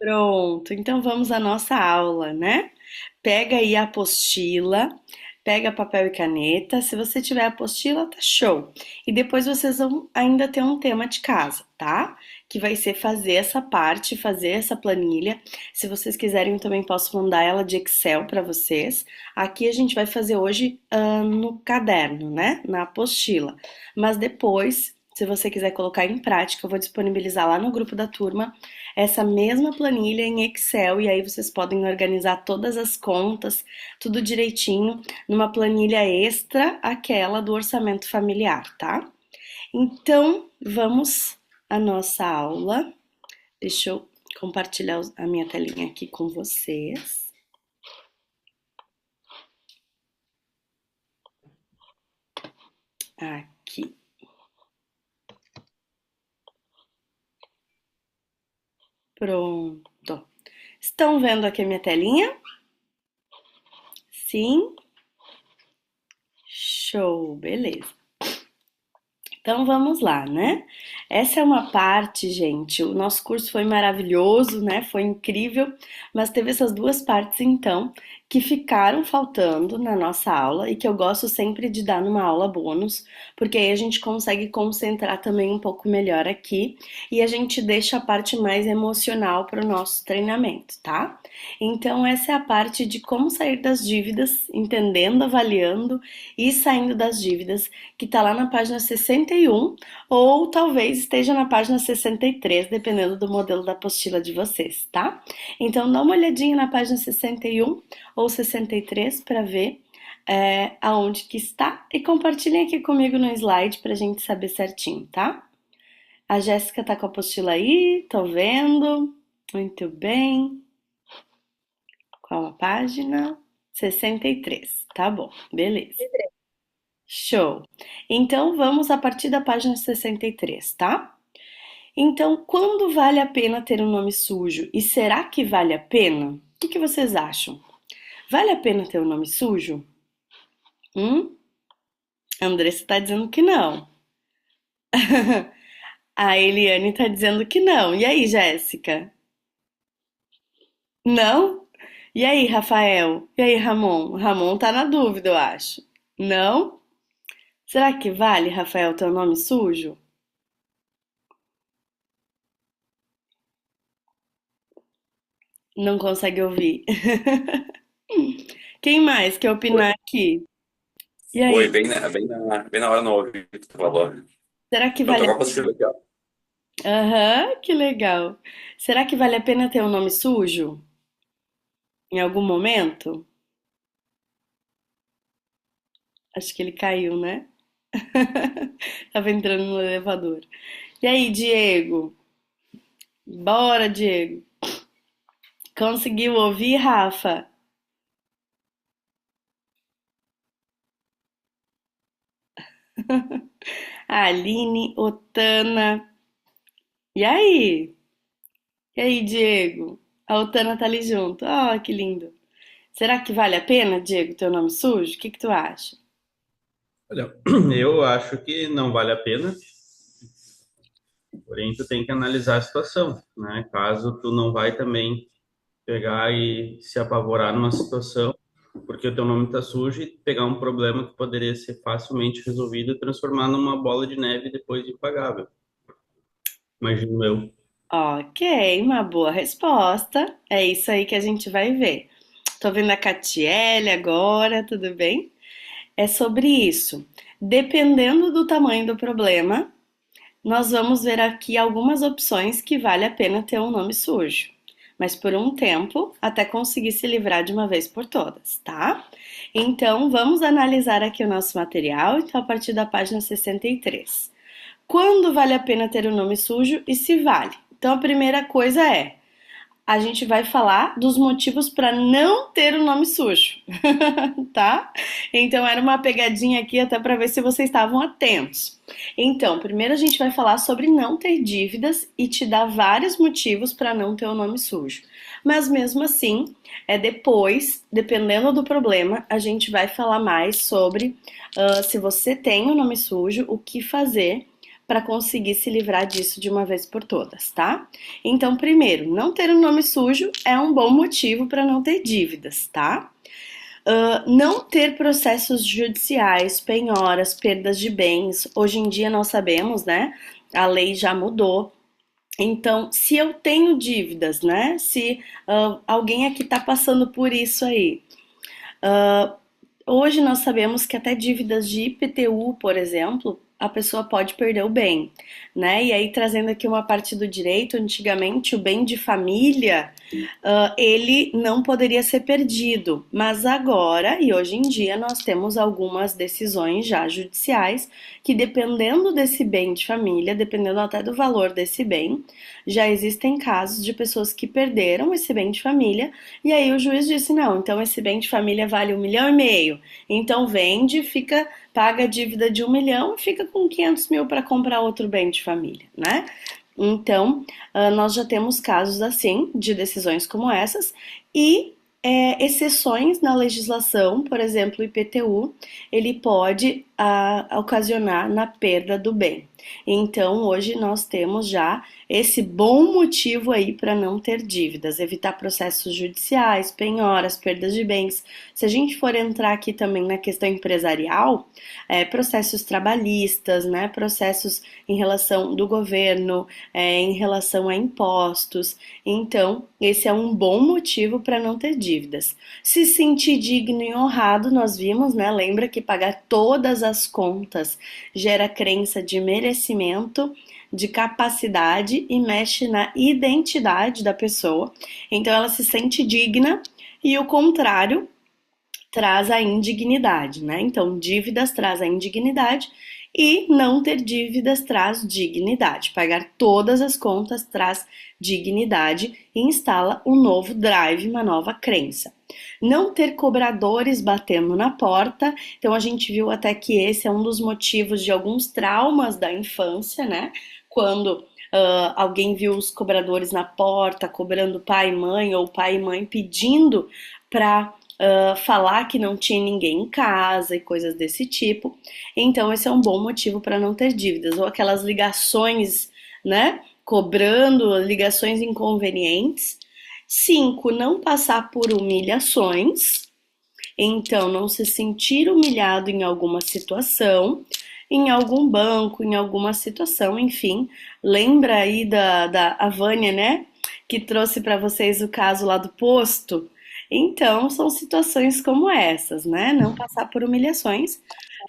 Pronto, então vamos à nossa aula, né? Pega aí a apostila, pega papel e caneta. Se você tiver a apostila, tá show. E depois vocês vão ainda ter um tema de casa, tá? Que vai ser fazer essa parte, fazer essa planilha. Se vocês quiserem, eu também posso mandar ela de Excel para vocês. Aqui a gente vai fazer hoje no caderno, né? Na apostila. Mas depois, se você quiser colocar em prática, eu vou disponibilizar lá no grupo da turma essa mesma planilha em Excel e aí vocês podem organizar todas as contas, tudo direitinho, numa planilha extra, aquela do orçamento familiar, tá? Então, vamos à nossa aula. Deixa eu compartilhar a minha telinha aqui com vocês. Aqui. Pronto. Estão vendo aqui a minha telinha? Sim? Show, beleza. Então vamos lá, né? Essa é uma parte, gente. O nosso curso foi maravilhoso, né? Foi incrível, mas teve essas duas partes então que ficaram faltando na nossa aula e que eu gosto sempre de dar numa aula bônus, porque aí a gente consegue concentrar também um pouco melhor aqui e a gente deixa a parte mais emocional para o nosso treinamento, tá? Então essa é a parte de como sair das dívidas, entendendo, avaliando e saindo das dívidas que está lá na página 61, ou talvez esteja na página 63, dependendo do modelo da apostila de vocês, tá? Então dá uma olhadinha na página 61 ou 63 para ver aonde que está e compartilhem aqui comigo no slide para a gente saber certinho, tá? A Jéssica tá com a apostila aí, tô vendo. Muito bem. Qual a página? 63. Tá bom, beleza. Show. Então vamos a partir da página 63, tá? Então, quando vale a pena ter um nome sujo? E será que vale a pena? O que vocês acham? Vale a pena ter um nome sujo? Hum? A Andressa tá dizendo que não. A Eliane tá dizendo que não. E aí, Jéssica? Não? E aí, Rafael? E aí, Ramon? Ramon tá na dúvida, eu acho. Não? Será que vale, Rafael, teu nome sujo? Não consegue ouvir. Quem mais quer Oi, opinar aqui? E oi, aí, bem na hora não ouvi o que tu falou. será que Eu tô vale com a a apostila aqui, ó. Aham, que legal. Será que vale a pena ter um nome sujo em algum momento? Acho que ele caiu, né? Tava entrando no elevador. E aí, Diego? Bora, Diego. Conseguiu ouvir, Rafa? Aline, Otana. E aí? E aí, Diego? A Otana tá ali junto. Ah, que lindo. Será que vale a pena, Diego, teu nome sujo? O que que tu acha? Olha, eu acho que não vale a pena, porém tu tem que analisar a situação, né? Caso tu não vai também pegar e se apavorar numa situação, porque o teu nome tá sujo e pegar um problema que poderia ser facilmente resolvido e transformar numa bola de neve depois de impagável, imagino eu. Ok, uma boa resposta. É isso aí que a gente vai ver. Tô vendo a Catiele agora, tudo bem? É sobre isso. Dependendo do tamanho do problema, nós vamos ver aqui algumas opções que vale a pena ter um nome sujo. Mas por um tempo, até conseguir se livrar de uma vez por todas, tá? Então, vamos analisar aqui o nosso material, então, a partir da página 63. Quando vale a pena ter um nome sujo e se vale? Então, a primeira coisa é a gente vai falar dos motivos para não ter o nome sujo, tá? Então era uma pegadinha aqui até para ver se vocês estavam atentos. Então, primeiro a gente vai falar sobre não ter dívidas e te dar vários motivos para não ter o nome sujo. Mas mesmo assim, depois, dependendo do problema, a gente vai falar mais sobre se você tem o nome sujo, o que fazer para conseguir se livrar disso de uma vez por todas, tá? Então, primeiro, não ter um nome sujo é um bom motivo para não ter dívidas, tá? Não ter processos judiciais, penhoras, perdas de bens. Hoje em dia nós sabemos, né? A lei já mudou. Então, se eu tenho dívidas, né? Se alguém aqui está passando por isso aí, uh, hoje nós sabemos que até dívidas de IPTU, por exemplo, a pessoa pode perder o bem, né? E aí, trazendo aqui uma parte do direito, antigamente o bem de família, ele não poderia ser perdido, mas agora e hoje em dia nós temos algumas decisões já judiciais que, dependendo desse bem de família, dependendo até do valor desse bem, já existem casos de pessoas que perderam esse bem de família e aí o juiz disse, não, então esse bem de família vale 1,5 milhão, então vende, fica, paga a dívida de 1 milhão e fica com 500 mil para comprar outro bem de família, né? Então, nós já temos casos assim, de decisões como essas, e exceções na legislação, por exemplo, o IPTU, ele pode ocasionar na perda do bem. Então, hoje nós temos já esse bom motivo aí para não ter dívidas, evitar processos judiciais, penhoras, perdas de bens. Se a gente for entrar aqui também na questão empresarial, processos trabalhistas, né, processos em relação do governo, em relação a impostos. Então, esse é um bom motivo para não ter dívidas. Se sentir digno e honrado, nós vimos, né? Lembra que pagar todas as contas gera crença de merecimento, de capacidade e mexe na identidade da pessoa. Então, ela se sente digna e o contrário traz a indignidade, né? Então, dívidas traz a indignidade e não ter dívidas traz dignidade. Pagar todas as contas traz dignidade e instala um novo drive, uma nova crença. Não ter cobradores batendo na porta. Então, a gente viu até que esse é um dos motivos de alguns traumas da infância, né? Quando alguém viu os cobradores na porta, cobrando pai e mãe, ou pai e mãe pedindo para falar que não tinha ninguém em casa e coisas desse tipo. Então, esse é um bom motivo para não ter dívidas. Ou aquelas ligações, né? Cobrando ligações inconvenientes. 5, não passar por humilhações. Então, não se sentir humilhado em alguma situação, em algum banco, em alguma situação, enfim. Lembra aí da Vânia, né? Que trouxe para vocês o caso lá do posto? Então, são situações como essas, né? Não passar por humilhações.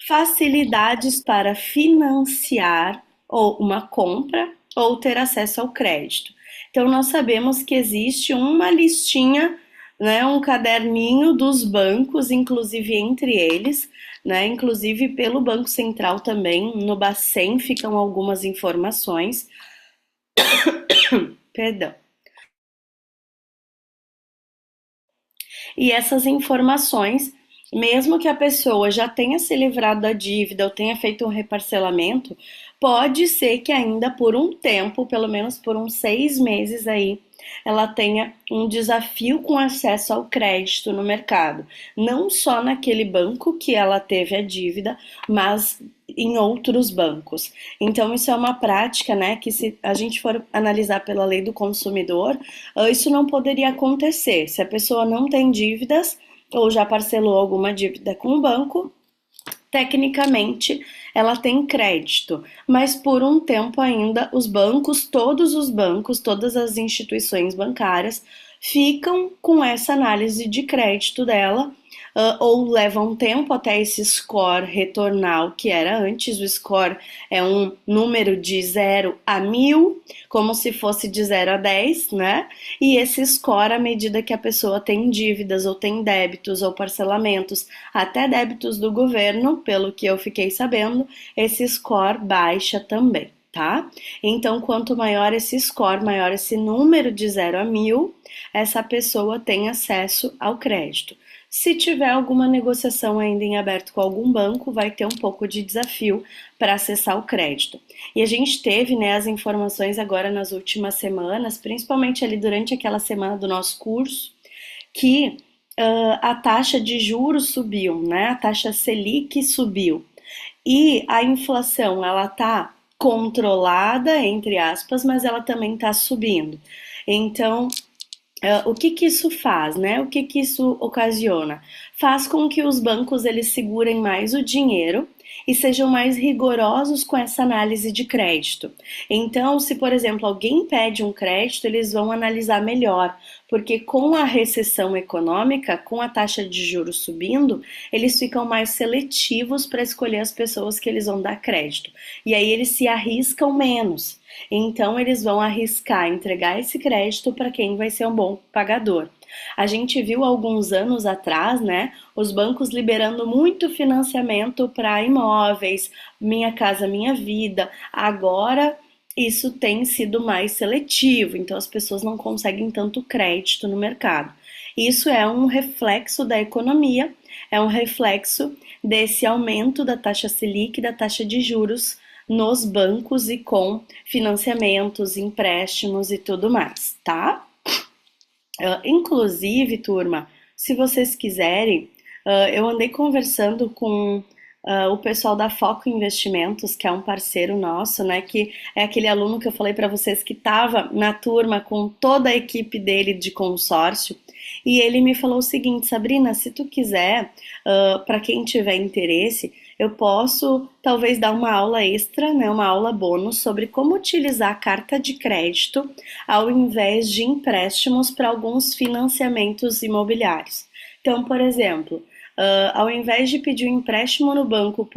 Facilidades para financiar ou uma compra ou ter acesso ao crédito. Então, nós sabemos que existe uma listinha, né, um caderninho dos bancos, inclusive entre eles, né, inclusive pelo Banco Central também, no Bacen ficam algumas informações. Perdão. E essas informações, mesmo que a pessoa já tenha se livrado da dívida ou tenha feito um reparcelamento, pode ser que ainda por um tempo, pelo menos por uns 6 meses aí, ela tenha um desafio com acesso ao crédito no mercado. Não só naquele banco que ela teve a dívida, mas em outros bancos. Então, isso é uma prática, né, que se a gente for analisar pela lei do consumidor, isso não poderia acontecer. Se a pessoa não tem dívidas ou já parcelou alguma dívida com o banco, tecnicamente ela tem crédito, mas por um tempo ainda os bancos, todos os bancos, todas as instituições bancárias ficam com essa análise de crédito dela, ou leva um tempo até esse score retornar o que era antes. O score é um número de 0 a 1000, como se fosse de 0 a 10, né? E esse score, à medida que a pessoa tem dívidas ou tem débitos ou parcelamentos, até débitos do governo, pelo que eu fiquei sabendo, esse score baixa também, tá? Então, quanto maior esse score, maior esse número de 0 a 1000, essa pessoa tem acesso ao crédito. Se tiver alguma negociação ainda em aberto com algum banco, vai ter um pouco de desafio para acessar o crédito. E a gente teve, né, as informações agora nas últimas semanas, principalmente ali durante aquela semana do nosso curso, que a taxa de juros subiu, né? A taxa Selic subiu. E a inflação, ela tá controlada, entre aspas, mas ela também está subindo. Então, o que que isso faz, né? O que que isso ocasiona? Faz com que os bancos eles segurem mais o dinheiro e sejam mais rigorosos com essa análise de crédito. Então, se por exemplo alguém pede um crédito, eles vão analisar melhor, porque com a recessão econômica, com a taxa de juros subindo, eles ficam mais seletivos para escolher as pessoas que eles vão dar crédito. E aí eles se arriscam menos. Então, eles vão arriscar entregar esse crédito para quem vai ser um bom pagador. A gente viu alguns anos atrás, né, os bancos liberando muito financiamento para imóveis, Minha Casa Minha Vida. Agora, isso tem sido mais seletivo, então as pessoas não conseguem tanto crédito no mercado. Isso é um reflexo da economia, é um reflexo desse aumento da taxa Selic, da taxa de juros nos bancos e com financiamentos, empréstimos e tudo mais, tá? Inclusive, turma, se vocês quiserem, eu andei conversando com o pessoal da Foco Investimentos, que é um parceiro nosso, né? Que é aquele aluno que eu falei para vocês que estava na turma com toda a equipe dele de consórcio. E ele me falou o seguinte: Sabrina, se tu quiser, para quem tiver interesse, eu posso talvez dar uma aula extra, né, uma aula bônus sobre como utilizar a carta de crédito ao invés de empréstimos para alguns financiamentos imobiliários. Então, por exemplo, ao invés de pedir um empréstimo no banco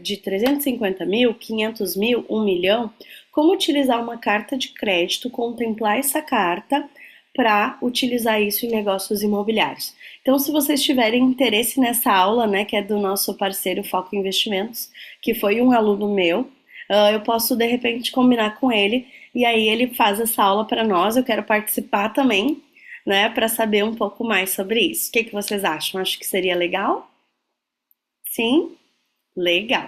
de 350 mil, 500 mil, 1 milhão, como utilizar uma carta de crédito, contemplar essa carta para utilizar isso em negócios imobiliários. Então, se vocês tiverem interesse nessa aula, né, que é do nosso parceiro Foco Investimentos, que foi um aluno meu, eu posso de repente combinar com ele e aí ele faz essa aula para nós. Eu quero participar também, né, para saber um pouco mais sobre isso. O que que vocês acham? Acho que seria legal? Sim? Legal.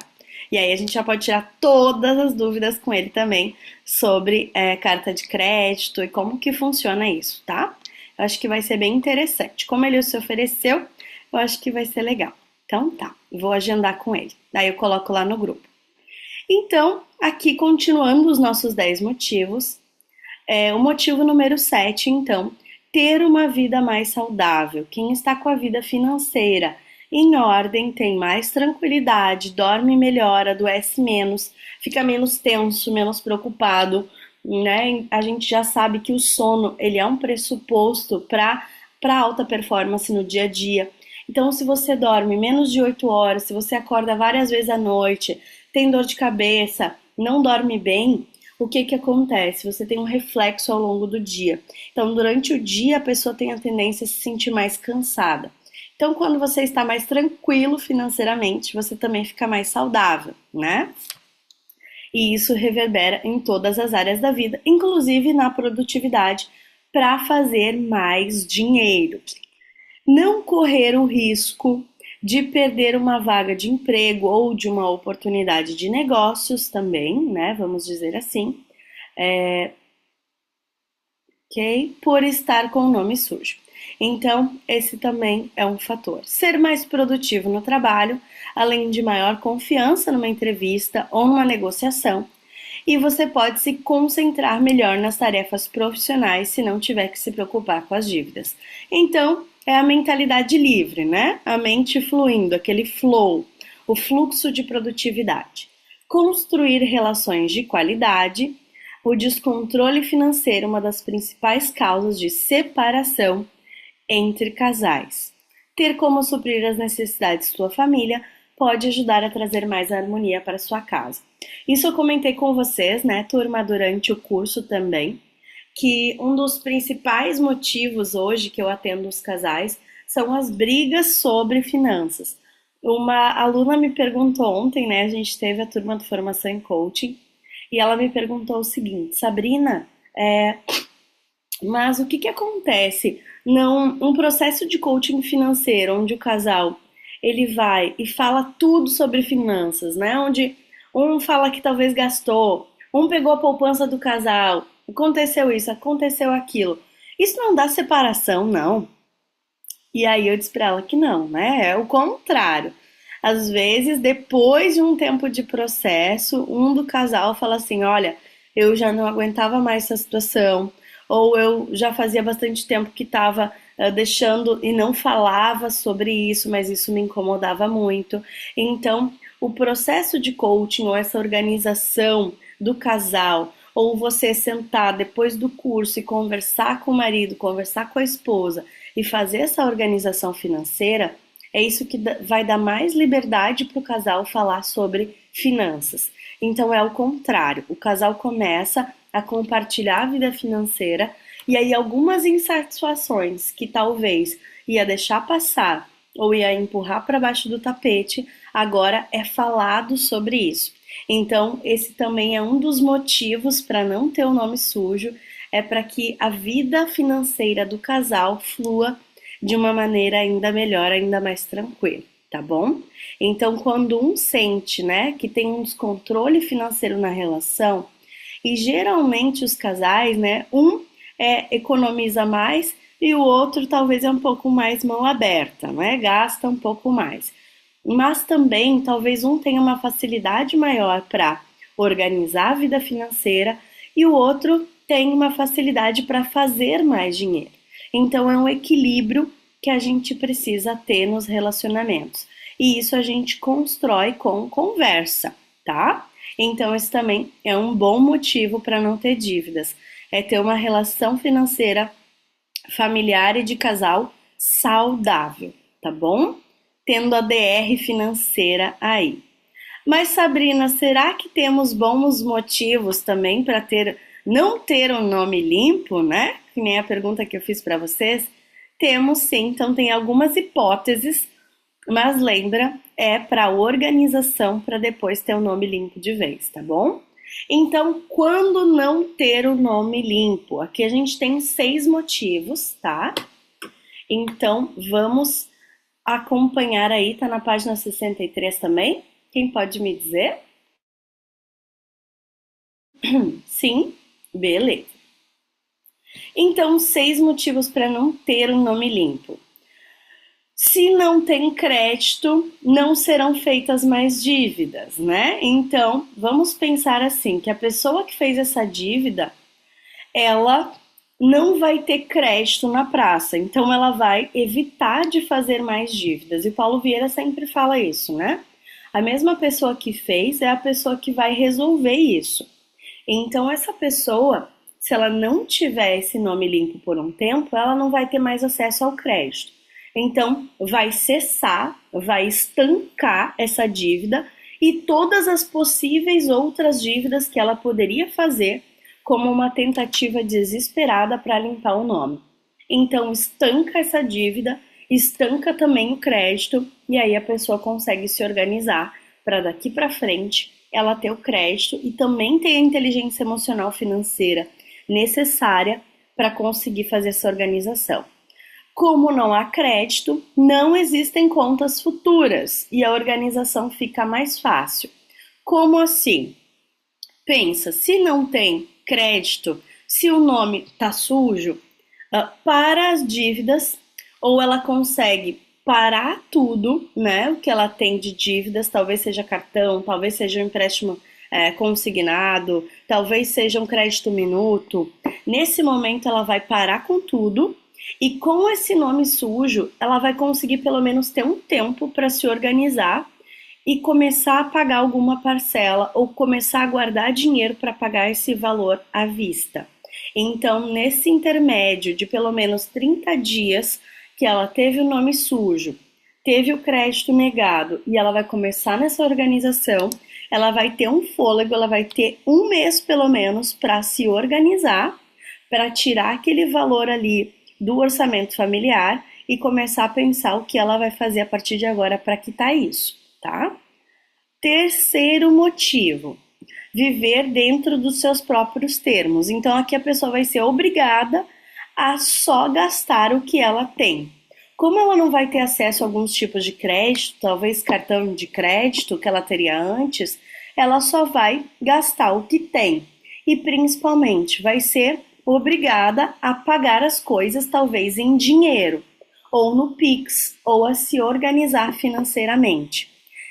E aí a gente já pode tirar todas as dúvidas com ele também sobre carta de crédito e como que funciona isso, tá? Eu acho que vai ser bem interessante. Como ele se ofereceu, eu acho que vai ser legal. Então tá, vou agendar com ele. Daí eu coloco lá no grupo. Então, aqui continuando os nossos 10 motivos, o motivo número 7, então, ter uma vida mais saudável. Quem está com a vida financeira em ordem, tem mais tranquilidade, dorme melhor, adoece menos, fica menos tenso, menos preocupado, né? A gente já sabe que o sono, ele é um pressuposto para alta performance no dia a dia. Então, se você dorme menos de 8 horas, se você acorda várias vezes à noite, tem dor de cabeça, não dorme bem, o que que acontece? Você tem um reflexo ao longo do dia. Então, durante o dia, a pessoa tem a tendência a se sentir mais cansada. Então, quando você está mais tranquilo financeiramente, você também fica mais saudável, né? E isso reverbera em todas as áreas da vida, inclusive na produtividade, para fazer mais dinheiro. Não correr o risco de perder uma vaga de emprego ou de uma oportunidade de negócios também, né? Vamos dizer assim, ok? Por estar com o nome sujo. Então, esse também é um fator. Ser mais produtivo no trabalho, além de maior confiança numa entrevista ou numa negociação, e você pode se concentrar melhor nas tarefas profissionais se não tiver que se preocupar com as dívidas. Então, é a mentalidade livre, né? A mente fluindo, aquele flow, o fluxo de produtividade. Construir relações de qualidade, o descontrole financeiro, uma das principais causas de separação entre casais. Ter como suprir as necessidades de sua família pode ajudar a trazer mais harmonia para sua casa. Isso eu comentei com vocês, né, turma, durante o curso também, que um dos principais motivos hoje que eu atendo os casais são as brigas sobre finanças. Uma aluna me perguntou ontem, né, a gente teve a turma de formação em coaching, e ela me perguntou o seguinte: Sabrina, mas o que que acontece um processo de coaching financeiro onde o casal ele vai e fala tudo sobre finanças, né? Onde um fala que talvez gastou, um pegou a poupança do casal, aconteceu isso, aconteceu aquilo. Isso não dá separação, não. E aí eu disse para ela que não, né? É o contrário. Às vezes, depois de um tempo de processo, um do casal fala assim: olha, eu já não aguentava mais essa situação, ou eu já fazia bastante tempo que estava deixando e não falava sobre isso, mas isso me incomodava muito. Então, o processo de coaching ou essa organização do casal, ou você sentar depois do curso e conversar com o marido, conversar com a esposa e fazer essa organização financeira, é isso que vai dar mais liberdade para o casal falar sobre finanças. Então é o contrário, o casal começa a compartilhar a vida financeira e aí algumas insatisfações que talvez ia deixar passar ou ia empurrar para baixo do tapete, agora é falado sobre isso. Então, esse também é um dos motivos para não ter o nome sujo, é para que a vida financeira do casal flua de uma maneira ainda melhor, ainda mais tranquila, tá bom? Então, quando um sente, né, que tem um descontrole financeiro na relação, e geralmente os casais, né, economiza mais e o outro talvez é um pouco mais mão aberta, né, gasta um pouco mais. Mas também talvez um tenha uma facilidade maior para organizar a vida financeira e o outro tem uma facilidade para fazer mais dinheiro. Então é um equilíbrio que a gente precisa ter nos relacionamentos. E isso a gente constrói com conversa, tá? Então esse também é um bom motivo para não ter dívidas. É ter uma relação financeira familiar e de casal saudável, tá bom? Tendo a DR financeira aí. Mas Sabrina, será que temos bons motivos também para não ter um nome limpo, né? Que nem a pergunta que eu fiz para vocês. Temos sim, então tem algumas hipóteses, mas lembra, é para organização para depois ter o nome limpo de vez, tá bom? Então, quando não ter o nome limpo? Aqui a gente tem 6 motivos, tá? Então, vamos acompanhar aí, tá na página 63 também? Quem pode me dizer? Sim? Beleza. Então, 6 motivos para não ter um nome limpo. Se não tem crédito, não serão feitas mais dívidas, né? Então, vamos pensar assim, que a pessoa que fez essa dívida, ela não vai ter crédito na praça, então ela vai evitar de fazer mais dívidas. E Paulo Vieira sempre fala isso, né? A mesma pessoa que fez é a pessoa que vai resolver isso. Então, essa pessoa, se ela não tiver esse nome limpo por um tempo, ela não vai ter mais acesso ao crédito. Então, vai cessar, vai estancar essa dívida e todas as possíveis outras dívidas que ela poderia fazer como uma tentativa desesperada para limpar o nome. Então, estanca essa dívida, estanca também o crédito e aí a pessoa consegue se organizar para daqui para frente ela ter o crédito e também ter a inteligência emocional financeira necessária para conseguir fazer essa organização. Como não há crédito, não existem contas futuras e a organização fica mais fácil. Como assim? Pensa, se não tem crédito, se o nome está sujo, para as dívidas, ou ela consegue parar tudo, né? O que ela tem de dívidas, talvez seja cartão, talvez seja um empréstimo consignado, talvez seja um crédito minuto. Nesse momento ela vai parar com tudo e com esse nome sujo ela vai conseguir pelo menos ter um tempo para se organizar e começar a pagar alguma parcela ou começar a guardar dinheiro para pagar esse valor à vista. Então, nesse intermédio de pelo menos 30 dias que ela teve o nome sujo, teve o crédito negado e ela vai começar nessa organização, ela vai ter um fôlego, ela vai ter um mês pelo menos para se organizar, para tirar aquele valor ali do orçamento familiar e começar a pensar o que ela vai fazer a partir de agora para quitar isso, tá? Terceiro motivo, viver dentro dos seus próprios termos. Então aqui a pessoa vai ser obrigada a só gastar o que ela tem. Como ela não vai ter acesso a alguns tipos de crédito, talvez cartão de crédito que ela teria antes, ela só vai gastar o que tem. E principalmente vai ser obrigada a pagar as coisas talvez em dinheiro, ou no Pix, ou a se organizar financeiramente.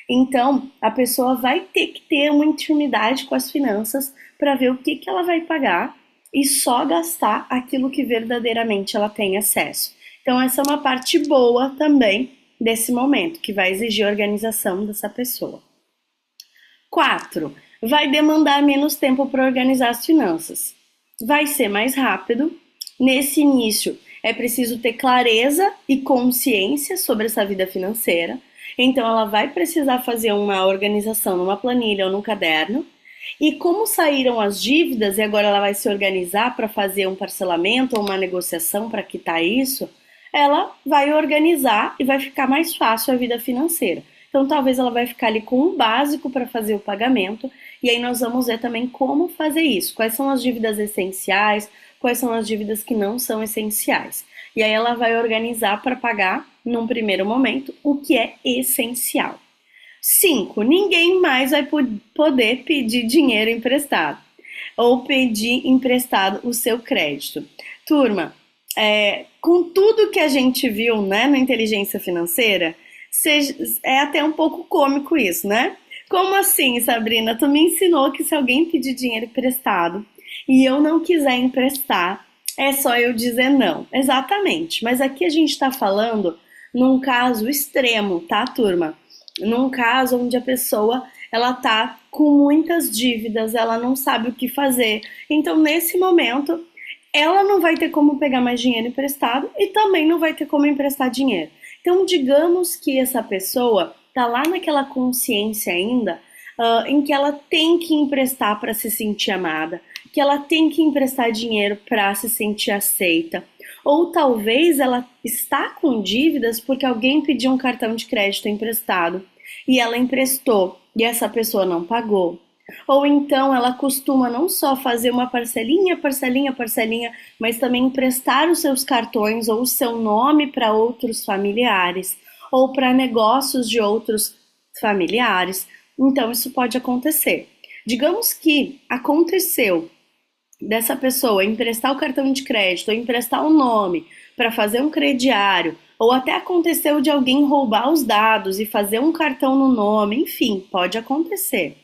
Então, a pessoa vai ter que ter uma intimidade com as finanças para ver o que ela vai pagar e só gastar aquilo que verdadeiramente ela tem acesso. Então, essa é uma parte boa também desse momento, que vai exigir organização dessa pessoa. 4. Vai demandar menos tempo para organizar as finanças. Vai ser mais rápido. Nesse início, é preciso ter clareza e consciência sobre essa vida financeira. Então, ela vai precisar fazer uma organização numa planilha ou num caderno. E como saíram as dívidas e agora ela vai se organizar para fazer um parcelamento ou uma negociação para quitar isso, ela vai organizar e vai ficar mais fácil a vida financeira. Então, talvez ela vai ficar ali com um básico para fazer o pagamento, e aí nós vamos ver também como fazer isso, quais são as dívidas essenciais, quais são as dívidas que não são essenciais. E aí ela vai organizar para pagar, num primeiro momento, o que é essencial. 5. Ninguém mais vai poder pedir dinheiro emprestado ou pedir emprestado o seu crédito. Turma, com tudo que a gente viu, né, na inteligência financeira, é até um pouco cômico isso, né? Como assim, Sabrina? Tu me ensinou que se alguém pedir dinheiro emprestado e eu não quiser emprestar, é só eu dizer não. Exatamente, mas aqui a gente está falando num caso extremo, tá, turma? Num caso onde a pessoa ela tá com muitas dívidas, ela não sabe o que fazer. Então, nesse momento, ela não vai ter como pegar mais dinheiro emprestado e também não vai ter como emprestar dinheiro. Então, digamos que essa pessoa tá lá naquela consciência ainda, em que ela tem que emprestar para se sentir amada, que ela tem que emprestar dinheiro para se sentir aceita. Ou talvez ela está com dívidas porque alguém pediu um cartão de crédito emprestado e ela emprestou e essa pessoa não pagou. Ou então ela costuma não só fazer uma parcelinha, mas também emprestar os seus cartões ou o seu nome para outros familiares ou para negócios de outros familiares. Então isso pode acontecer. Digamos que aconteceu dessa pessoa emprestar o cartão de crédito ou emprestar o nome para fazer um crediário, ou até aconteceu de alguém roubar os dados e fazer um cartão no nome, enfim, pode acontecer.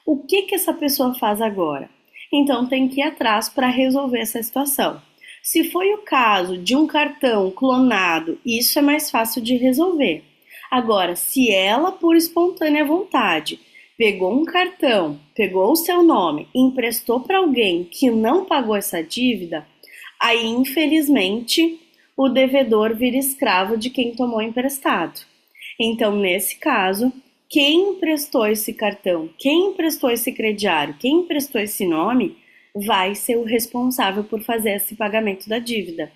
O que essa pessoa faz agora? Então tem que ir atrás para resolver essa situação. Se foi o caso de um cartão clonado, isso é mais fácil de resolver. Agora, se ela, por espontânea vontade, pegou um cartão, pegou o seu nome e emprestou para alguém que não pagou essa dívida, aí, infelizmente, o devedor vira escravo de quem tomou emprestado. Então, nesse caso, quem emprestou esse cartão, quem emprestou esse crediário, quem emprestou esse nome, vai ser o responsável por fazer esse pagamento da dívida.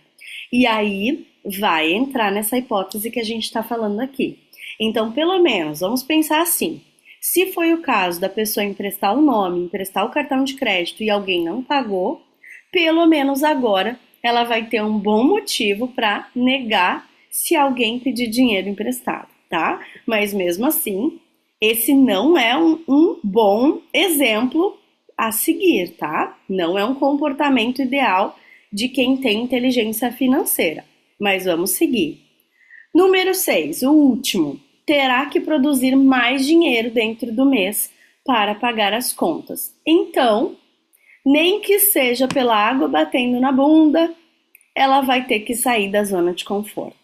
E aí, vai entrar nessa hipótese que a gente está falando aqui. Então, pelo menos, vamos pensar assim. Se foi o caso da pessoa emprestar o nome, emprestar o cartão de crédito e alguém não pagou, pelo menos agora ela vai ter um bom motivo para negar se alguém pedir dinheiro emprestado, tá? Mas mesmo assim, esse não é um bom exemplo a seguir, tá? Não é um comportamento ideal de quem tem inteligência financeira, mas vamos seguir. Número 6, o último. Terá que produzir mais dinheiro dentro do mês para pagar as contas. Então, nem que seja pela água batendo na bunda, ela vai ter que sair da zona de conforto.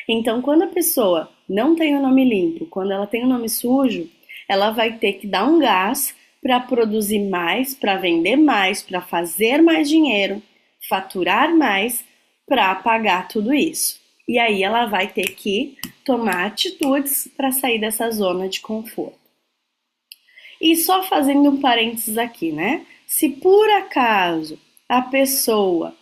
Então, quando a pessoa não tem o nome limpo, quando ela tem o nome sujo, ela vai ter que dar um gás para produzir mais, para vender mais, para fazer mais dinheiro, faturar mais, para pagar tudo isso. E aí ela vai ter que tomar atitudes para sair dessa zona de conforto. E só fazendo um parênteses aqui, né? Se por acaso a pessoa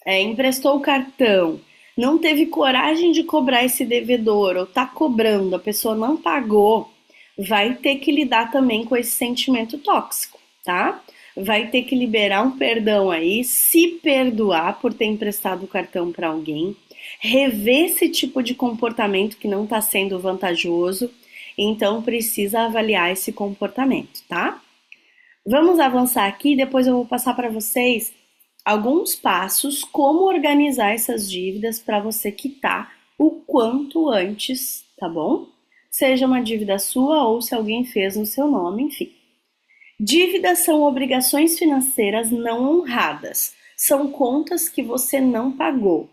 emprestou o cartão, não teve coragem de cobrar esse devedor ou tá cobrando, a pessoa não pagou, vai ter que lidar também com esse sentimento tóxico, tá? Vai ter que liberar um perdão aí, se perdoar por ter emprestado o cartão para alguém, rever esse tipo de comportamento que não está sendo vantajoso, então precisa avaliar esse comportamento, tá? Vamos avançar aqui, depois eu vou passar para vocês alguns passos como organizar essas dívidas para você quitar o quanto antes, tá bom? seja uma dívida sua ou se alguém fez no seu nome, enfim. Dívidas são obrigações financeiras não honradas. São contas que você não pagou.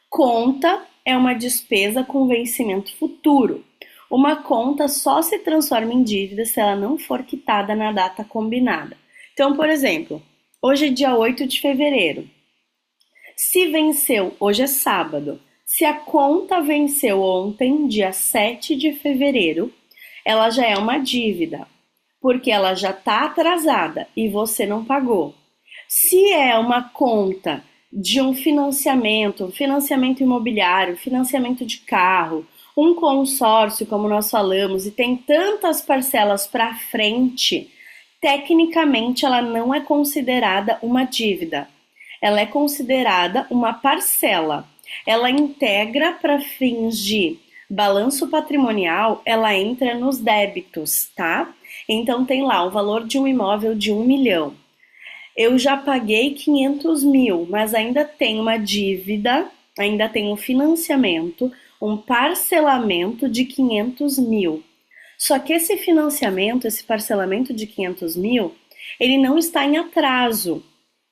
Conta é uma despesa com vencimento futuro. Uma conta só se transforma em dívida se ela não for quitada na data combinada. Então, por exemplo, hoje é dia 8 de fevereiro. Se venceu, hoje é sábado. Se a conta venceu ontem, dia 7 de fevereiro, ela já é uma dívida, porque ela já está atrasada e você não pagou. Se é uma conta de um financiamento imobiliário, financiamento de carro, um consórcio, como nós falamos, e tem tantas parcelas para frente, tecnicamente ela não é considerada uma dívida. Ela é considerada uma parcela. Ela integra para fins de balanço patrimonial, ela entra nos débitos, tá? Então tem lá o valor de um imóvel de 1 milhão. Eu já paguei 500 mil, mas ainda tem uma dívida, ainda tem um financiamento, um parcelamento de 500 mil. Só que esse financiamento, esse parcelamento de 500 mil, ele não está em atraso.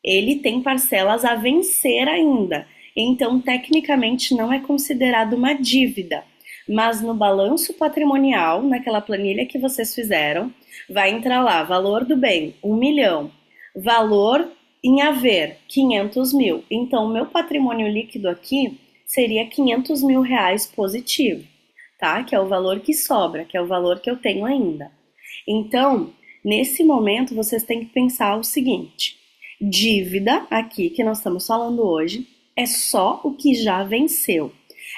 Ele tem parcelas a vencer ainda. Então, tecnicamente, não é considerado uma dívida. Mas no balanço patrimonial, naquela planilha que vocês fizeram, vai entrar lá, valor do bem, 1 milhão. Valor em haver, 500 mil. Então, o meu patrimônio líquido aqui seria 500 mil reais positivo, tá? Que é o valor que sobra, que é o valor que eu tenho ainda. Então, nesse momento, vocês têm que pensar o seguinte: dívida, aqui que nós estamos falando hoje, é só o que já venceu.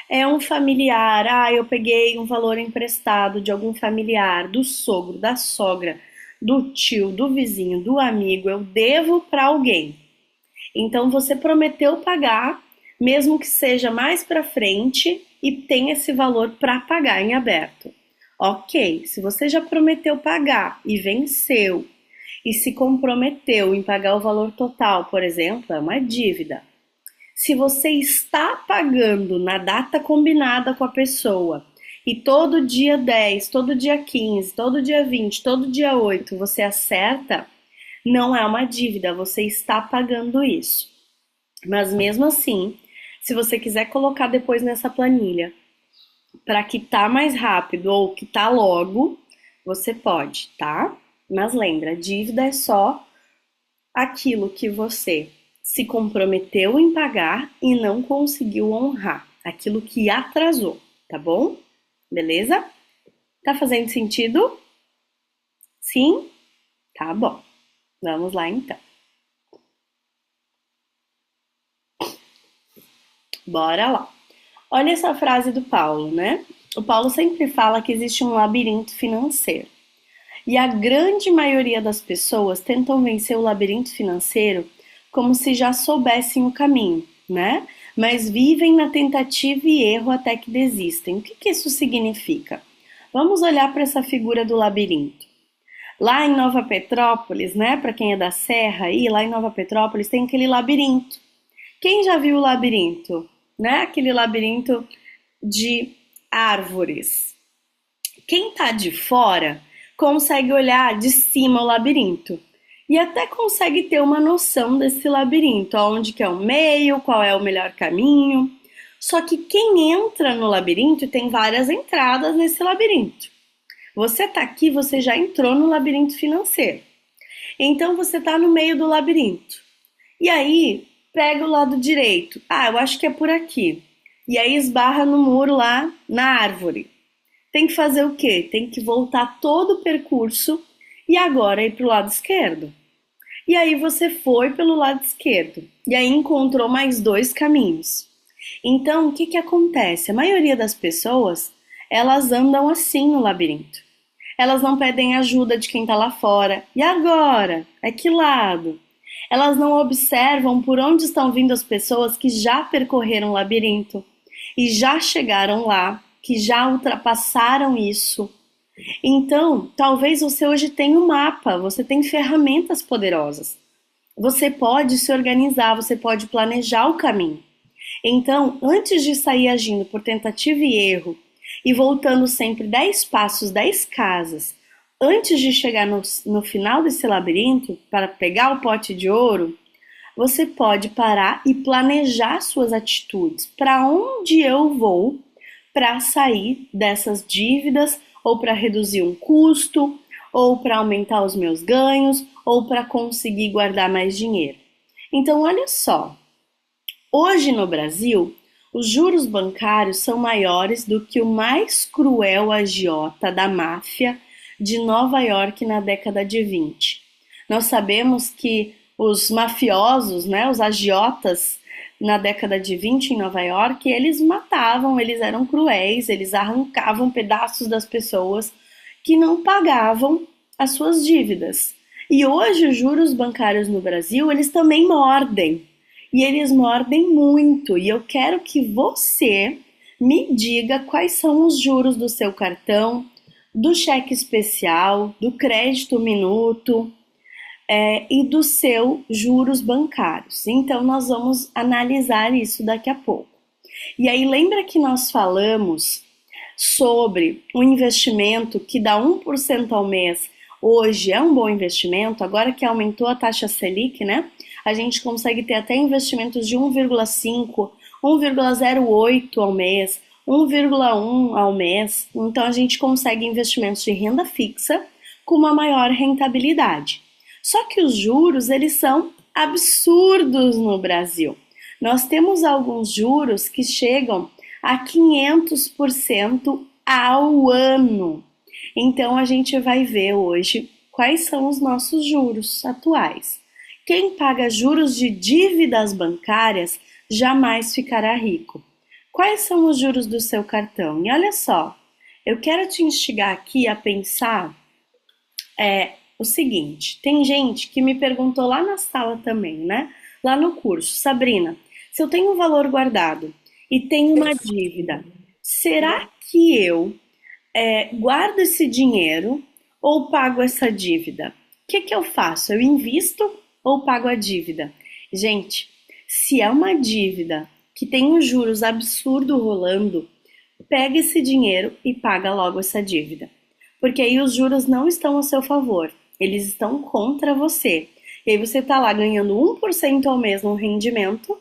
É um familiar, eu peguei um valor emprestado de algum familiar, do sogro, da sogra, do tio, do vizinho, do amigo, eu devo para alguém. Então você prometeu pagar, mesmo que seja mais para frente e tem esse valor para pagar em aberto. Ok, se você já prometeu pagar e venceu e se comprometeu em pagar o valor total, por exemplo, é uma dívida. Se você está pagando na data combinada com a pessoa e todo dia 10, todo dia 15, todo dia 20, todo dia 8 você acerta, não é uma dívida, você está pagando isso. Mas mesmo assim, se você quiser colocar depois nessa planilha para quitar mais rápido ou quitar logo, você pode, tá? Mas lembra, dívida é só aquilo que você se comprometeu em pagar e não conseguiu honrar, aquilo que atrasou, tá bom? Beleza? Tá fazendo sentido? Sim? Tá bom. Vamos lá então. Bora lá. Olha essa frase do Paulo, né? O Paulo sempre fala que existe um labirinto financeiro. E a grande maioria das pessoas tentam vencer o labirinto financeiro como se já soubessem o caminho, né? Mas vivem na tentativa e erro até que desistem. O que isso significa? Vamos olhar para essa figura do labirinto. Lá em Nova Petrópolis, né? Para quem é da Serra aí, lá em Nova Petrópolis tem aquele labirinto. Quem já viu o labirinto? Né? Aquele labirinto de árvores. Quem tá de fora consegue olhar de cima o labirinto e até consegue ter uma noção desse labirinto, aonde que é o meio, qual é o melhor caminho. Só que quem entra no labirinto tem várias entradas nesse labirinto. Você tá aqui, você já entrou no labirinto financeiro. Então você tá no meio do labirinto. E aí, pega o lado direito. Eu acho que é por aqui. E aí esbarra no muro lá, na árvore. Tem que fazer o quê? Tem que voltar todo o percurso e agora ir para o lado esquerdo. E aí você foi pelo lado esquerdo. E aí encontrou mais 2 caminhos. Então, o que acontece? A maioria das pessoas, elas andam assim no labirinto. Elas não pedem ajuda de quem está lá fora. E agora? É que lado? Elas não observam por onde estão vindo as pessoas que já percorreram o labirinto e já chegaram lá, que já ultrapassaram isso. Então, talvez você hoje tenha um mapa, você tem ferramentas poderosas. Você pode se organizar, você pode planejar o caminho. Então, antes de sair agindo por tentativa e erro e voltando sempre 10 passos, 10 casas, antes de chegar no final desse labirinto, para pegar o pote de ouro, você pode parar e planejar suas atitudes. Para onde eu vou para sair dessas dívidas, ou para reduzir um custo, ou para aumentar os meus ganhos, ou para conseguir guardar mais dinheiro. Então, olha só, hoje no Brasil, os juros bancários são maiores do que o mais cruel agiota da máfia de Nova York na década de 20. Nós sabemos que os mafiosos, né, os agiotas na década de 20 em Nova York, eles matavam, eles eram cruéis, eles arrancavam pedaços das pessoas que não pagavam as suas dívidas. E hoje os juros bancários no Brasil, eles também mordem. E eles mordem muito. E eu quero que você me diga quais são os juros do seu cartão, do cheque especial, do crédito minuto, e dos seus juros bancários. Então, nós vamos analisar isso daqui a pouco. E aí, lembra que nós falamos sobre o investimento que dá 1% ao mês, hoje é um bom investimento, agora que aumentou a taxa Selic, né? A gente consegue ter até investimentos de 1,5, 1,08 ao mês, 1,1 ao mês. Então, a gente consegue investimentos de renda fixa com uma maior rentabilidade. Só que os juros, eles são absurdos no Brasil. Nós temos alguns juros que chegam a 500% ao ano. Então, a gente vai ver hoje quais são os nossos juros atuais. Quem paga juros de dívidas bancárias jamais ficará rico. Quais são os juros do seu cartão? E olha só, eu quero te instigar aqui a pensar o seguinte, tem gente que me perguntou lá na sala também, né? Lá no curso, Sabrina, se eu tenho um valor guardado e tenho uma dívida, será que eu guardo esse dinheiro ou pago essa dívida? O que eu faço? Eu invisto ou pago a dívida? Gente, se é uma dívida que tem um juros absurdo rolando, pega esse dinheiro e paga logo essa dívida. Porque aí os juros não estão a seu favor, eles estão contra você. E aí você está lá ganhando 1% ao mês no rendimento,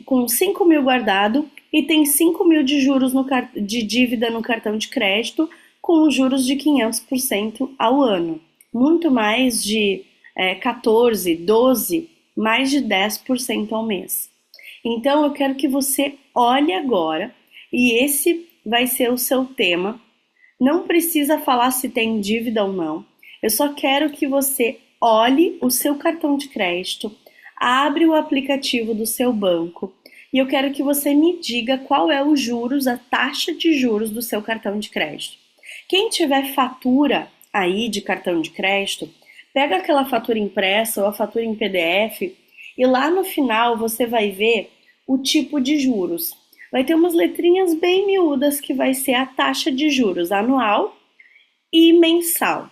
com 5 mil guardado, e tem 5 mil de juros de dívida no cartão de crédito, com juros de 500% ao ano. Muito mais de 14, 12, mais de 10% ao mês. Então eu quero que você olhe agora, e esse vai ser o seu tema. Não precisa falar se tem dívida ou não. Eu só quero que você olhe o seu cartão de crédito, abre o aplicativo do seu banco e eu quero que você me diga qual é os juros, a taxa de juros do seu cartão de crédito. Quem tiver fatura aí de cartão de crédito, pega aquela fatura impressa ou a fatura em PDF e lá no final você vai ver o tipo de juros. Vai ter umas letrinhas bem miúdas que vai ser a taxa de juros anual e mensal.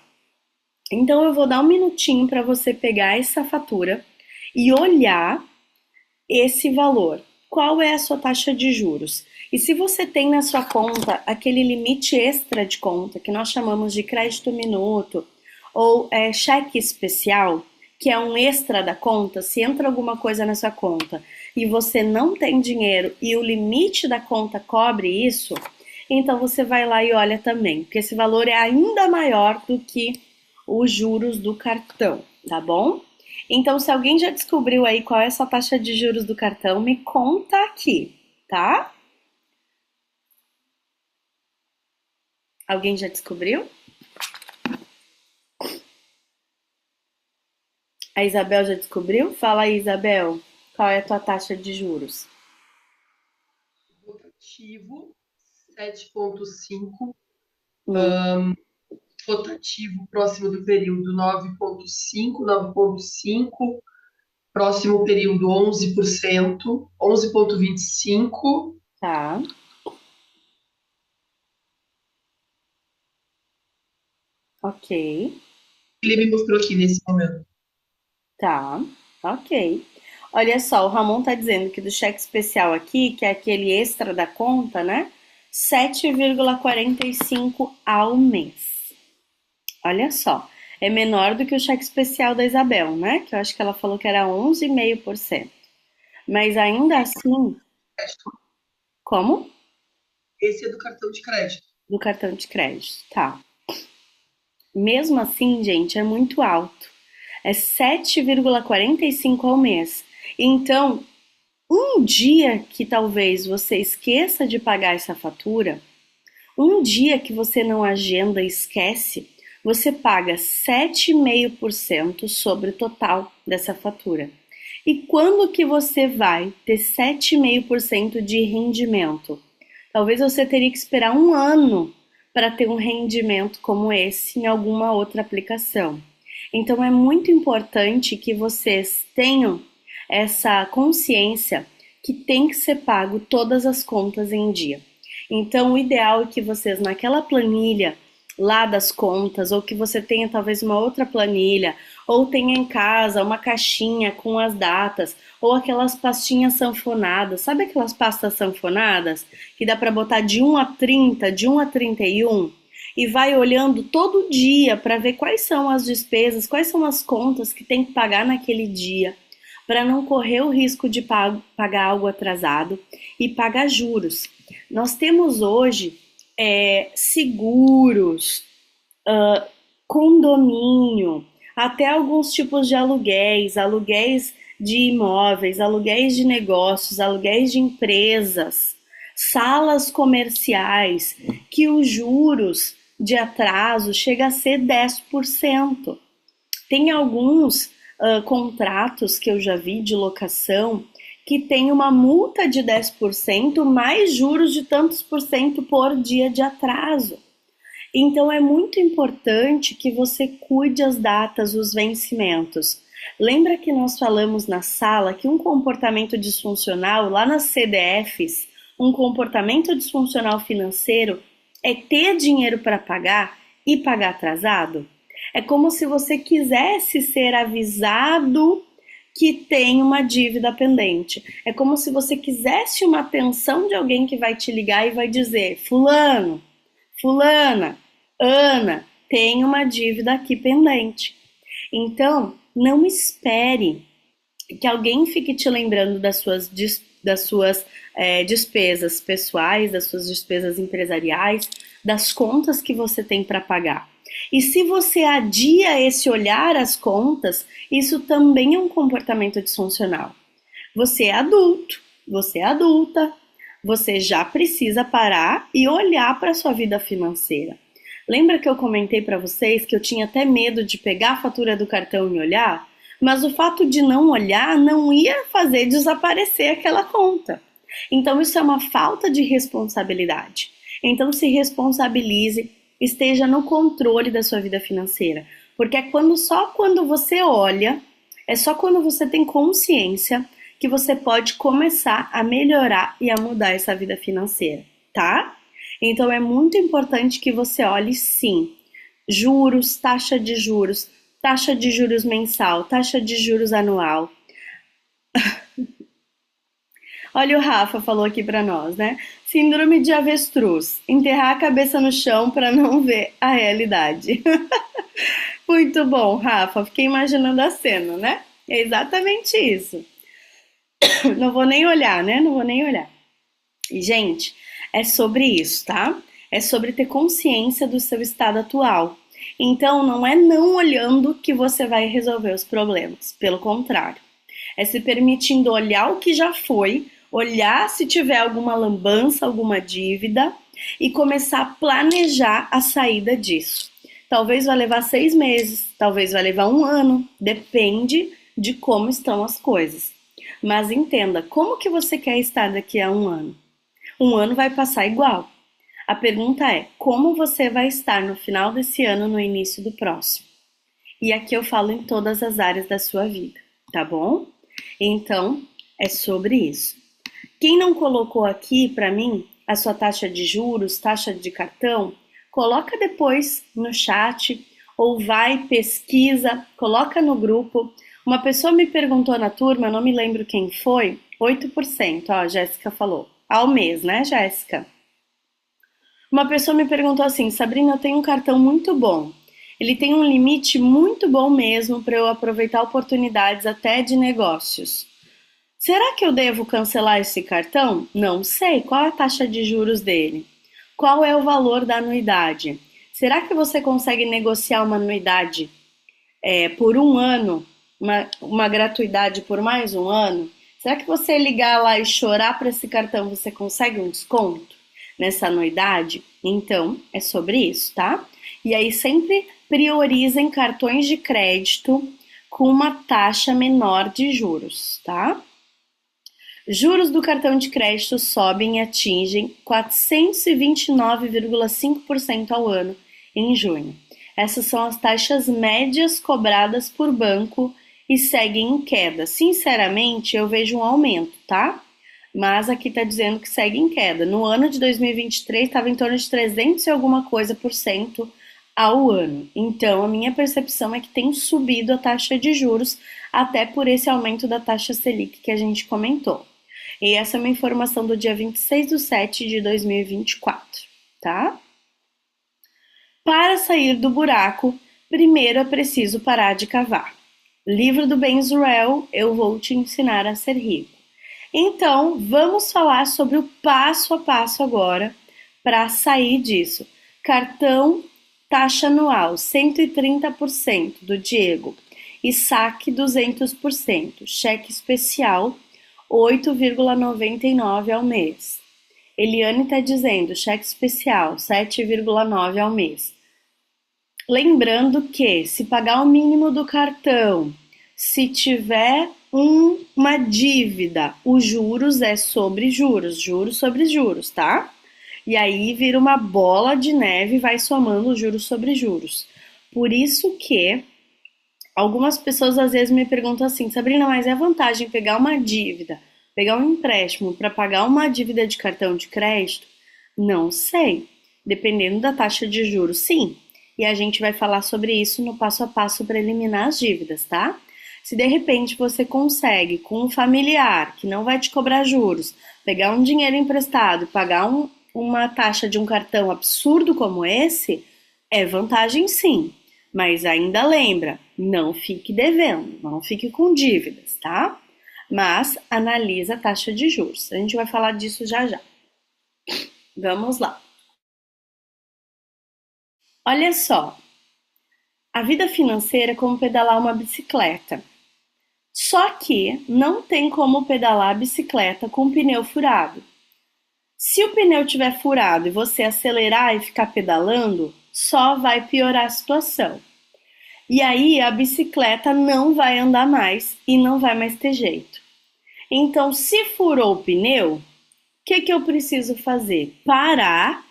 Então eu vou dar um minutinho para você pegar essa fatura e olhar esse valor. Qual é a sua taxa de juros? E se você tem na sua conta aquele limite extra de conta que nós chamamos de crédito minuto ou cheque especial, que é um extra da conta, se entra alguma coisa na sua conta e você não tem dinheiro e o limite da conta cobre isso, então você vai lá e olha também, porque esse valor é ainda maior do que os juros do cartão, tá bom? Então, se alguém já descobriu aí qual é essa taxa de juros do cartão, me conta aqui, tá? Alguém já descobriu? A Isabel já descobriu? Fala aí, Isabel, qual é a tua taxa de juros? Rotativo 7,5, Hum, rotativo próximo do período 9,5, 9,5, próximo período 11%, 11,25, tá, ok, ele me mostrou aqui nesse momento. tá, ok. Olha só, o Ramon tá dizendo que do cheque especial aqui, que é aquele extra da conta, né? 7,45 ao mês. Olha só, é menor do que o cheque especial da Isabel, né? Que eu acho que ela falou que era 11,5%. Mas ainda assim, como? Esse é do cartão de crédito. Do cartão de crédito, tá. Mesmo assim, gente, é muito alto. É 7,45 ao mês. Então, um dia que talvez você esqueça de pagar essa fatura, um dia que você não agenda e esquece, você paga 7,5% sobre o total dessa fatura. E quando que você vai ter 7,5% de rendimento? Talvez você teria que esperar um ano para ter um rendimento como esse em alguma outra aplicação. Então é muito importante que vocês tenham essa consciência que tem que ser pago todas as contas em dia. Então o ideal é que vocês naquela planilha lá das contas, ou que você tenha talvez uma outra planilha, ou tenha em casa uma caixinha com as datas, ou aquelas pastinhas sanfonadas. Sabe aquelas pastas sanfonadas que dá para botar de 1 a 30, de 1 a 31? E vai olhando todo dia para ver quais são as despesas, quais são as contas que tem que pagar naquele dia, para não correr o risco de pagar algo atrasado e pagar juros. Nós temos hoje seguros, condomínio, até alguns tipos de aluguéis, aluguéis de imóveis, aluguéis de negócios, aluguéis de empresas, salas comerciais, que os juros de atraso chega a ser 10%. Tem alguns contratos que eu já vi de locação que tem uma multa de 10% mais juros de tantos por cento por dia de atraso. Então é muito importante que você cuide as datas, os vencimentos. Lembra que nós falamos na sala que um comportamento disfuncional, lá nas CDFs, um comportamento disfuncional financeiro é ter dinheiro para pagar e pagar atrasado? É como se você quisesse ser avisado que tem uma dívida pendente. É como se você quisesse uma atenção de alguém que vai te ligar e vai dizer: fulano, fulana, Ana, tem uma dívida aqui pendente. Então, não espere que alguém fique te lembrando das suas despesas pessoais, das suas despesas empresariais, das contas que você tem para pagar. E se você adia esse olhar às contas, isso também é um comportamento disfuncional. Você é adulto, você é adulta, você já precisa parar e olhar para a sua vida financeira. Lembra que eu comentei para vocês que eu tinha até medo de pegar a fatura do cartão e olhar? Mas o fato de não olhar não ia fazer desaparecer aquela conta. Então isso é uma falta de responsabilidade. Então se responsabilize, esteja no controle da sua vida financeira. Porque é só quando você olha, é só quando você tem consciência que você pode começar a melhorar e a mudar essa vida financeira, tá? Então é muito importante que você olhe sim. Juros, taxa de juros mensal, taxa de juros anual. Olha, o Rafa falou aqui para nós, né? Síndrome de avestruz, enterrar a cabeça no chão para não ver a realidade. Muito bom, Rafa, fiquei imaginando a cena, né? É exatamente isso. Não vou nem olhar, né? Não vou nem olhar. E, gente, é sobre isso, tá? É sobre ter consciência do seu estado atual. Então, não é não olhando que você vai resolver os problemas. Pelo contrário, é se permitindo olhar o que já foi, olhar se tiver alguma lambança, alguma dívida e começar a planejar a saída disso. Talvez vai levar 6 meses, talvez vai levar 1 ano, depende de como estão as coisas. Mas entenda, como que você quer estar daqui a 1 ano? 1 ano vai passar igual. A pergunta é, como você vai estar no final desse ano, no início do próximo? E aqui eu falo em todas as áreas da sua vida, tá bom? Então, é sobre isso. Quem não colocou aqui para mim a sua taxa de juros, taxa de cartão, coloca depois no chat ou vai, pesquisa, coloca no grupo. Uma pessoa me perguntou na turma, eu não me lembro quem foi, 8%, ó, a Jéssica falou. Ao mês, né, Jéssica? Uma pessoa me perguntou assim: Sabrina, eu tenho um cartão muito bom. Ele tem um limite muito bom mesmo para eu aproveitar oportunidades até de negócios. Será que eu devo cancelar esse cartão? Não sei. Qual é a taxa de juros dele? Qual é o valor da anuidade? Será que você consegue negociar uma anuidade por um ano, uma gratuidade por mais um ano? Será que você ligar lá e chorar para esse cartão, você consegue um desconto nessa anuidade? Então, é sobre isso, tá? E aí sempre priorizem cartões de crédito com uma taxa menor de juros, tá? Juros do cartão de crédito sobem e atingem 429,5% ao ano em junho. Essas são as taxas médias cobradas por banco e seguem em queda. Sinceramente, eu vejo um aumento, tá? Mas aqui está dizendo que segue em queda. No ano de 2023 estava em torno de 300 e alguma coisa por cento ao ano. Então, a minha percepção é que tem subido a taxa de juros até por esse aumento da taxa Selic que a gente comentou. E essa é uma informação do dia 26/7/2024, tá? Para sair do buraco, primeiro é preciso parar de cavar. Livro do Ben Zurel, Eu Vou Te Ensinar a Ser Rico. Então, vamos falar sobre o passo a passo agora para sair disso. Cartão, taxa anual 130% do Diego e saque 200%. Cheque especial 8,99 ao mês. Eliane está dizendo, cheque especial, 7,9 ao mês. Lembrando que, se pagar o mínimo do cartão, se tiver uma dívida, os juros é sobre juros, juros sobre juros, tá? E aí vira uma bola de neve e vai somando juros sobre juros. Por isso que algumas pessoas às vezes me perguntam assim, Sabrina, mas é vantagem pegar uma dívida, pegar um empréstimo para pagar uma dívida de cartão de crédito? Não sei. Dependendo da taxa de juros, sim. E a gente vai falar sobre isso no passo a passo para eliminar as dívidas, tá? Se de repente você consegue, com um familiar que não vai te cobrar juros, pegar um dinheiro emprestado e pagar uma taxa de um cartão absurdo como esse, é vantagem sim. Mas ainda lembra, não fique devendo, não fique com dívidas, tá? Mas analisa a taxa de juros. A gente vai falar disso já já. Vamos lá. Olha só, a vida financeira é como pedalar uma bicicleta. Só que não tem como pedalar a bicicleta com o pneu furado. Se o pneu estiver furado e você acelerar e ficar pedalando, só vai piorar a situação. E aí a bicicleta não vai andar mais e não vai mais ter jeito. Então, se furou o pneu, o que eu preciso fazer? Parar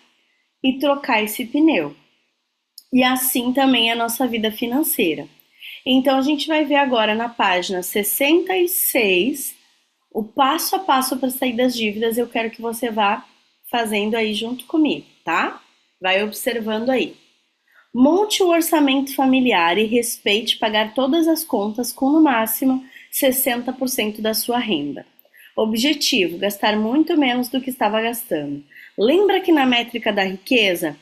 e trocar esse pneu. E assim também é a nossa vida financeira. Então, a gente vai ver agora na página 66 o passo a passo para sair das dívidas. Eu quero que você vá fazendo aí junto comigo, tá? Vai observando aí. Monte um orçamento familiar e respeite pagar todas as contas com no máximo 60% da sua renda. Objetivo: gastar muito menos do que estava gastando. Lembra que na métrica da riqueza,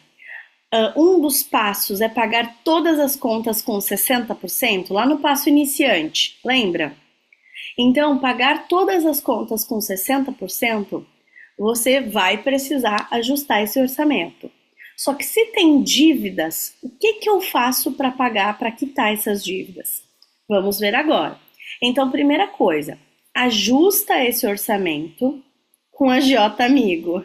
um dos passos é pagar todas as contas com 60%? Lá no passo iniciante, lembra? Então, pagar todas as contas com 60%, você vai precisar ajustar esse orçamento. Só que se tem dívidas, o que eu faço para pagar, para quitar essas dívidas? Vamos ver agora. Então, primeira coisa, ajusta esse orçamento com agiota amigo.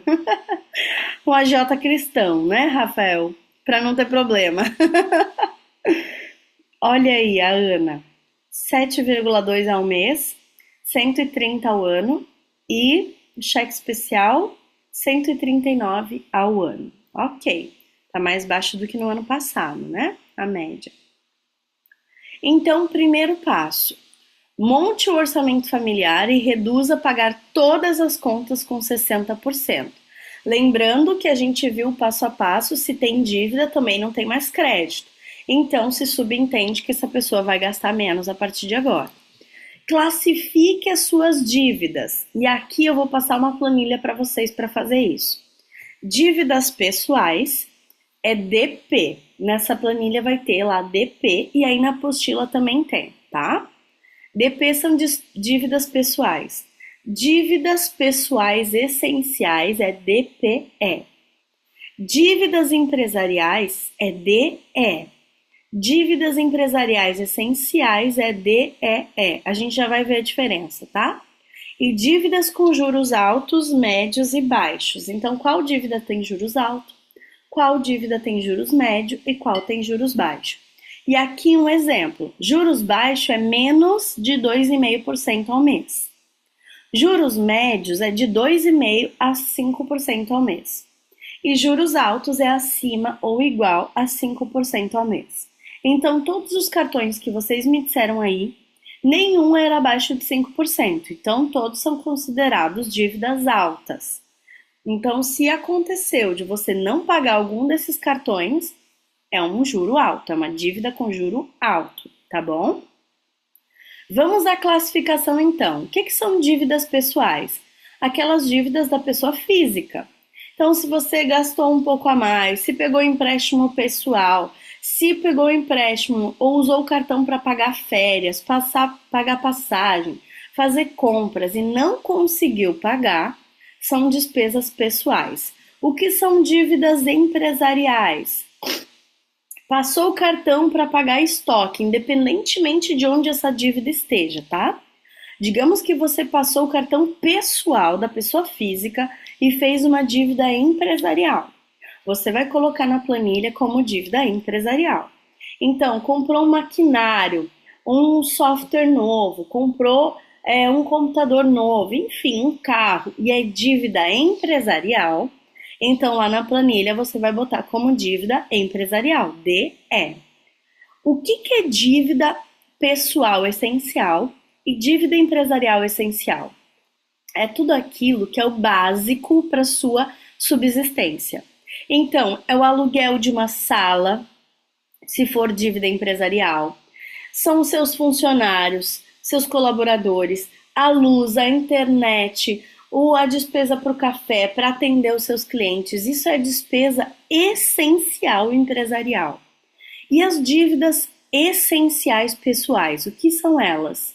Com agiota cristão, né, Rafael? Para não ter problema. Olha aí a Ana, 7,2 ao mês, 130 ao ano e cheque especial 139 ao ano. Ok, tá mais baixo do que no ano passado, né? A média. Então, primeiro passo, monte o orçamento familiar e reduza pagar todas as contas com 60%. Lembrando que a gente viu passo a passo, se tem dívida também não tem mais crédito. Então, se subentende que essa pessoa vai gastar menos a partir de agora. Classifique as suas dívidas. E aqui eu vou passar uma planilha para vocês para fazer isso. Dívidas pessoais é DP. Nessa planilha vai ter lá DP e aí na apostila também tem, tá? DP são dívidas pessoais. Dívidas pessoais essenciais é DPE. Dívidas empresariais é DE. Dívidas empresariais essenciais é DEE. A gente já vai ver a diferença, tá? E dívidas com juros altos, médios e baixos. Então, qual dívida tem juros altos? Qual dívida tem juros médios e qual tem juros baixos? E aqui um exemplo. Juros baixos é menos de 2,5% ao mês. Juros médios é de 2,5% a 5% ao mês. E juros altos é acima ou igual a 5% ao mês. Então, todos os cartões que vocês me disseram aí, nenhum era abaixo de 5%. Então, todos são considerados dívidas altas. Então, se aconteceu de você não pagar algum desses cartões, é um juro alto, é uma dívida com juro alto, tá bom? Vamos à classificação então. O que são dívidas pessoais? Aquelas dívidas da pessoa física. Então, se você gastou um pouco a mais, se pegou empréstimo pessoal, se pegou empréstimo ou usou o cartão para pagar férias, pagar passagem, fazer compras e não conseguiu pagar, são despesas pessoais. O que são dívidas empresariais? Passou o cartão para pagar estoque, independentemente de onde essa dívida esteja, tá? Digamos que você passou o cartão pessoal da pessoa física e fez uma dívida empresarial. Você vai colocar na planilha como dívida empresarial. Então, comprou um maquinário, um software novo, comprou um computador novo, enfim, um carro, e é dívida empresarial, então lá na planilha você vai botar como dívida empresarial, DE. O que é dívida pessoal essencial e dívida empresarial essencial? É tudo aquilo que é o básico para sua subsistência. Então, é o aluguel de uma sala, se for dívida empresarial, são os seus funcionários, seus colaboradores, a luz, a internet, a despesa para o café, para atender os seus clientes. Isso é despesa essencial empresarial. E as dívidas essenciais pessoais, o que são elas?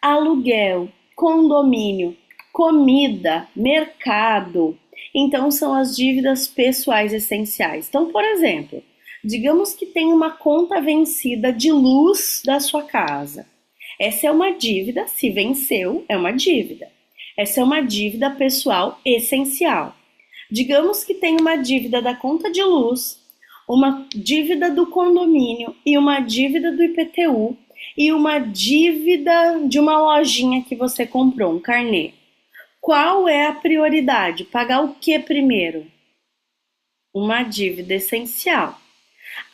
Aluguel, condomínio, comida, mercado. Então, são as dívidas pessoais essenciais. Então, por exemplo, digamos que tem uma conta vencida de luz da sua casa. Essa é uma dívida, se venceu, é uma dívida. Essa é uma dívida pessoal essencial. Digamos que tem uma dívida da conta de luz, uma dívida do condomínio e uma dívida do IPTU e uma dívida de uma lojinha que você comprou, um carnê. Qual é a prioridade? Pagar o que primeiro? Uma dívida essencial.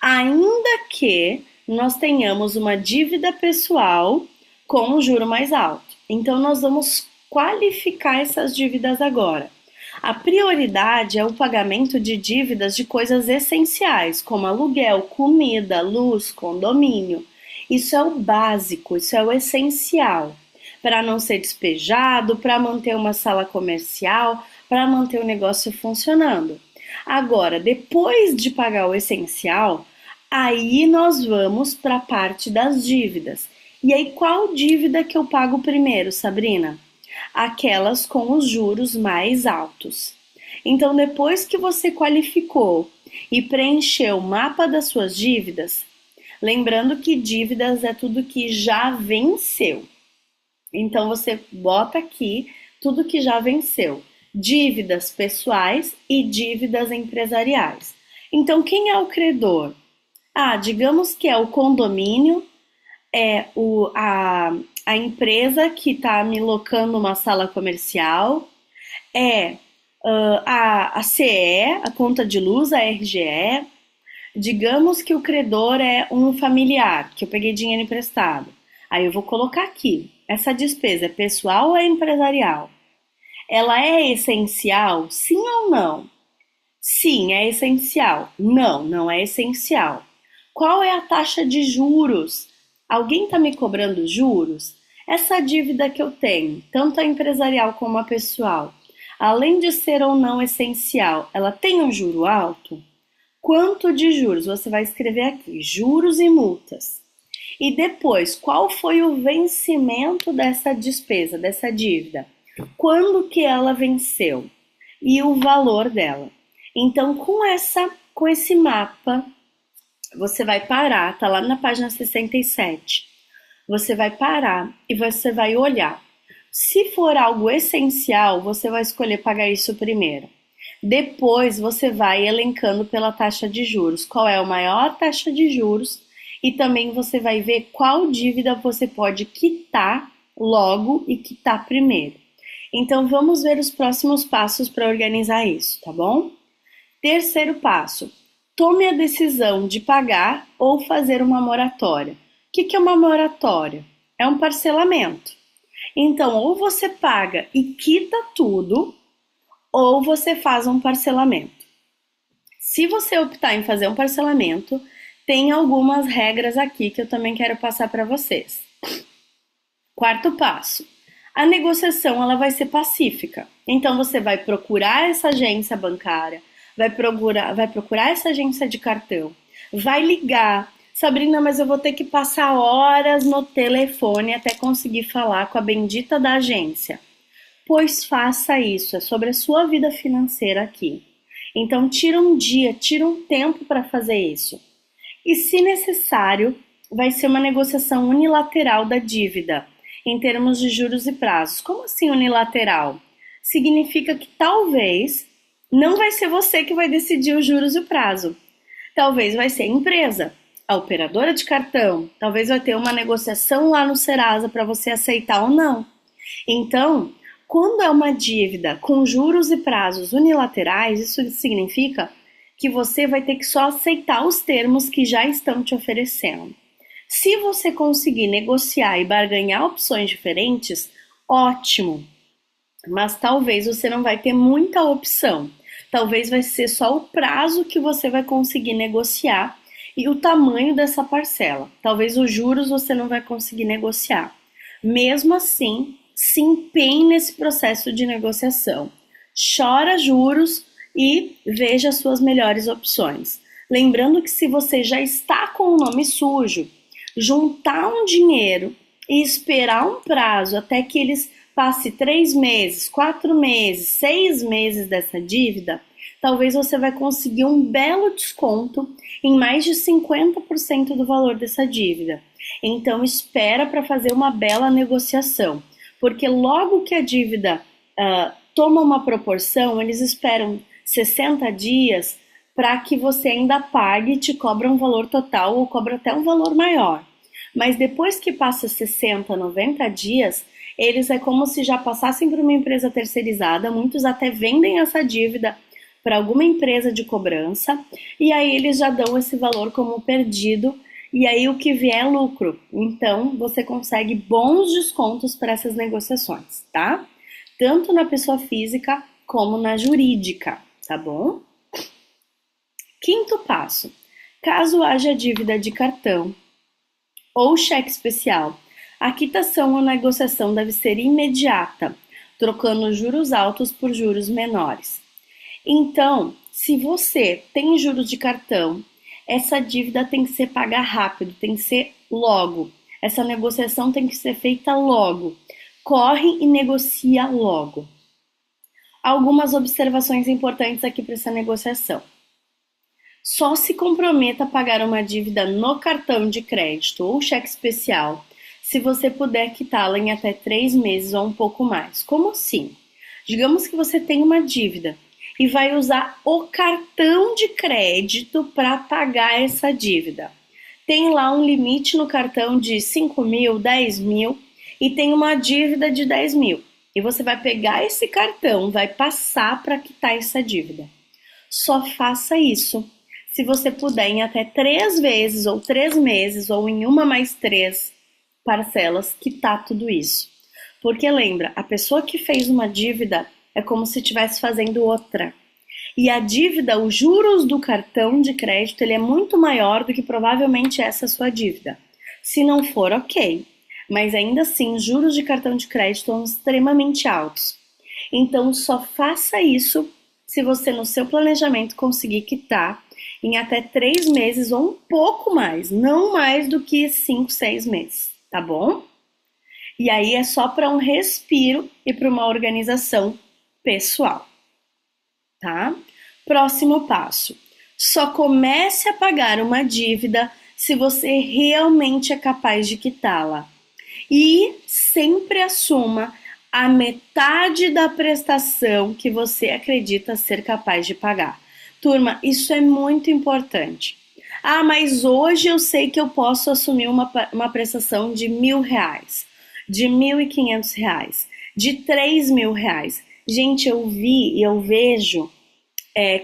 Ainda que nós tenhamos uma dívida pessoal com um juro mais alto. Então, nós vamos qualificar essas dívidas agora. A prioridade é o pagamento de dívidas de coisas essenciais, como aluguel, comida, luz, condomínio. Isso é o básico, isso é o essencial, para não ser despejado, para manter uma sala comercial, para manter o negócio funcionando. Agora, depois de pagar o essencial, aí nós vamos para a parte das dívidas. E aí, qual dívida que eu pago primeiro, Sabrina? Aquelas com os juros mais altos. Então, depois que você qualificou e preencheu o mapa das suas dívidas, lembrando que dívidas é tudo que já venceu. Então, você bota aqui tudo que já venceu. Dívidas pessoais e dívidas empresariais. Então, quem é o credor? Digamos que é o condomínio, é a empresa que está me locando uma sala comercial, é a CE, a conta de luz, a RGE. Digamos que o credor é um familiar, que eu peguei dinheiro emprestado. Aí eu vou colocar aqui, essa despesa é pessoal ou é empresarial? Ela é essencial? Sim ou não? Sim, é essencial. Não, não é essencial. Qual é a taxa de juros? Alguém está me cobrando juros? Essa dívida que eu tenho, tanto a empresarial como a pessoal, Além de ser ou não essencial, ela tem um juro alto? Quanto de juros? Você vai escrever aqui, juros e multas. E depois, qual foi o vencimento dessa despesa, dessa dívida? Quando que ela venceu? E o valor dela. Então, com esse mapa, você vai parar, tá lá na página 67. Você vai parar e você vai olhar. Se for algo essencial, você vai escolher pagar isso primeiro. Depois você vai elencando pela taxa de juros, qual é a maior taxa de juros, e também você vai ver qual dívida você pode quitar logo e quitar primeiro. Então vamos ver os próximos passos para organizar isso, tá bom? Terceiro passo, tome a decisão de pagar ou fazer uma moratória. O que é uma moratória? É um parcelamento. Então, ou você paga e quita tudo, ou você faz um parcelamento. Se você optar em fazer um parcelamento, tem algumas regras aqui que eu também quero passar para vocês. Quarto passo, a negociação ela vai ser pacífica. Então, você vai procurar essa agência bancária, vai procurar essa agência de cartão, vai ligar. Sabrina, mas eu vou ter que passar horas no telefone até conseguir falar com a bendita da agência. Pois faça isso, é sobre a sua vida financeira aqui. Então tira um dia, tira um tempo para fazer isso. E se necessário, vai ser uma negociação unilateral da dívida, em termos de juros e prazos. Como assim unilateral? Significa que talvez não vai ser você que vai decidir os juros e o prazo. Talvez vai ser a empresa, a operadora de cartão, talvez vai ter uma negociação lá no Serasa para você aceitar ou não. Então, quando é uma dívida com juros e prazos unilaterais, isso significa que você vai ter que só aceitar os termos que já estão te oferecendo. Se você conseguir negociar e barganhar opções diferentes, ótimo, mas talvez você não vai ter muita opção. Talvez vai ser só o prazo que você vai conseguir negociar e o tamanho dessa parcela. Talvez os juros você não vai conseguir negociar. Mesmo assim, se empenhe nesse processo de negociação. Chora juros e veja as suas melhores opções. Lembrando que se você já está com o nome sujo, juntar um dinheiro e esperar um prazo até que eles passe 3 meses, 4 meses, 6 meses dessa dívida, talvez você vai conseguir um belo desconto em mais de 50% do valor dessa dívida. Então espera para fazer uma bela negociação, porque logo que a dívida toma uma proporção, eles esperam 60 dias para que você ainda pague e te cobra um valor total ou cobra até um valor maior. Mas depois que passa 60, 90 dias, eles é como se já passassem para uma empresa terceirizada, muitos até vendem essa dívida para alguma empresa de cobrança, e aí eles já dão esse valor como perdido, e aí o que vier é lucro. Então, você consegue bons descontos para essas negociações, tá? Tanto na pessoa física como na jurídica, tá bom? Quinto passo, caso haja dívida de cartão ou cheque especial, a quitação ou negociação deve ser imediata, trocando juros altos por juros menores. Então, se você tem juros de cartão, essa dívida tem que ser paga rápido, tem que ser logo. Essa negociação tem que ser feita logo. Corre e negocia logo. Algumas observações importantes aqui para essa negociação. Só se comprometa a pagar uma dívida no cartão de crédito ou cheque especial se você puder quitá-la em até 3 meses ou um pouco mais. Como assim? Digamos que você tem uma dívida e vai usar o cartão de crédito para pagar essa dívida. Tem lá um limite no cartão de 5 mil, 10 mil e tem uma dívida de 10 mil. E você vai pegar esse cartão, vai passar para quitar essa dívida. Só faça isso se você puder em até 3 vezes ou 3 meses ou em uma mais 3 parcelas quitar tudo isso. Porque lembra, a pessoa que fez uma dívida é como se estivesse fazendo outra. E a dívida, os juros do cartão de crédito, ele é muito maior do que provavelmente essa sua dívida. Se não for, ok. Mas ainda assim, os juros de cartão de crédito são extremamente altos. Então, só faça isso se você no seu planejamento conseguir quitar em até 3 meses ou um pouco mais, não mais do que 5, 6 meses, tá bom? E aí é só para um respiro e para uma organização pessoal, tá? Próximo passo. Só comece a pagar uma dívida se você realmente é capaz de quitá-la. E sempre assuma a metade da prestação que você acredita ser capaz de pagar. Turma, isso é muito importante. Ah, mas hoje eu sei que eu posso assumir uma prestação de R$ 1.000, de R$ 1.500, de R$ 3.000. Gente, eu vi e eu vejo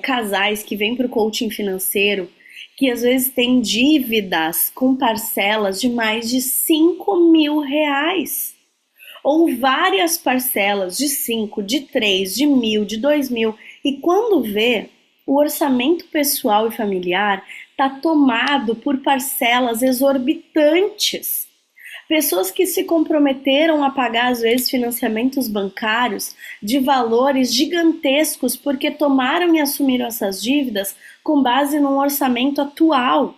casais que vêm para o coaching financeiro que às vezes têm dívidas com parcelas de mais de R$ 5.000. Ou várias parcelas de 5, de 3, de 1.000, de 2.000. E quando vê, o orçamento pessoal e familiar está tomado por parcelas exorbitantes. Pessoas que se comprometeram a pagar, às vezes, financiamentos bancários de valores gigantescos porque tomaram e assumiram essas dívidas com base num orçamento atual,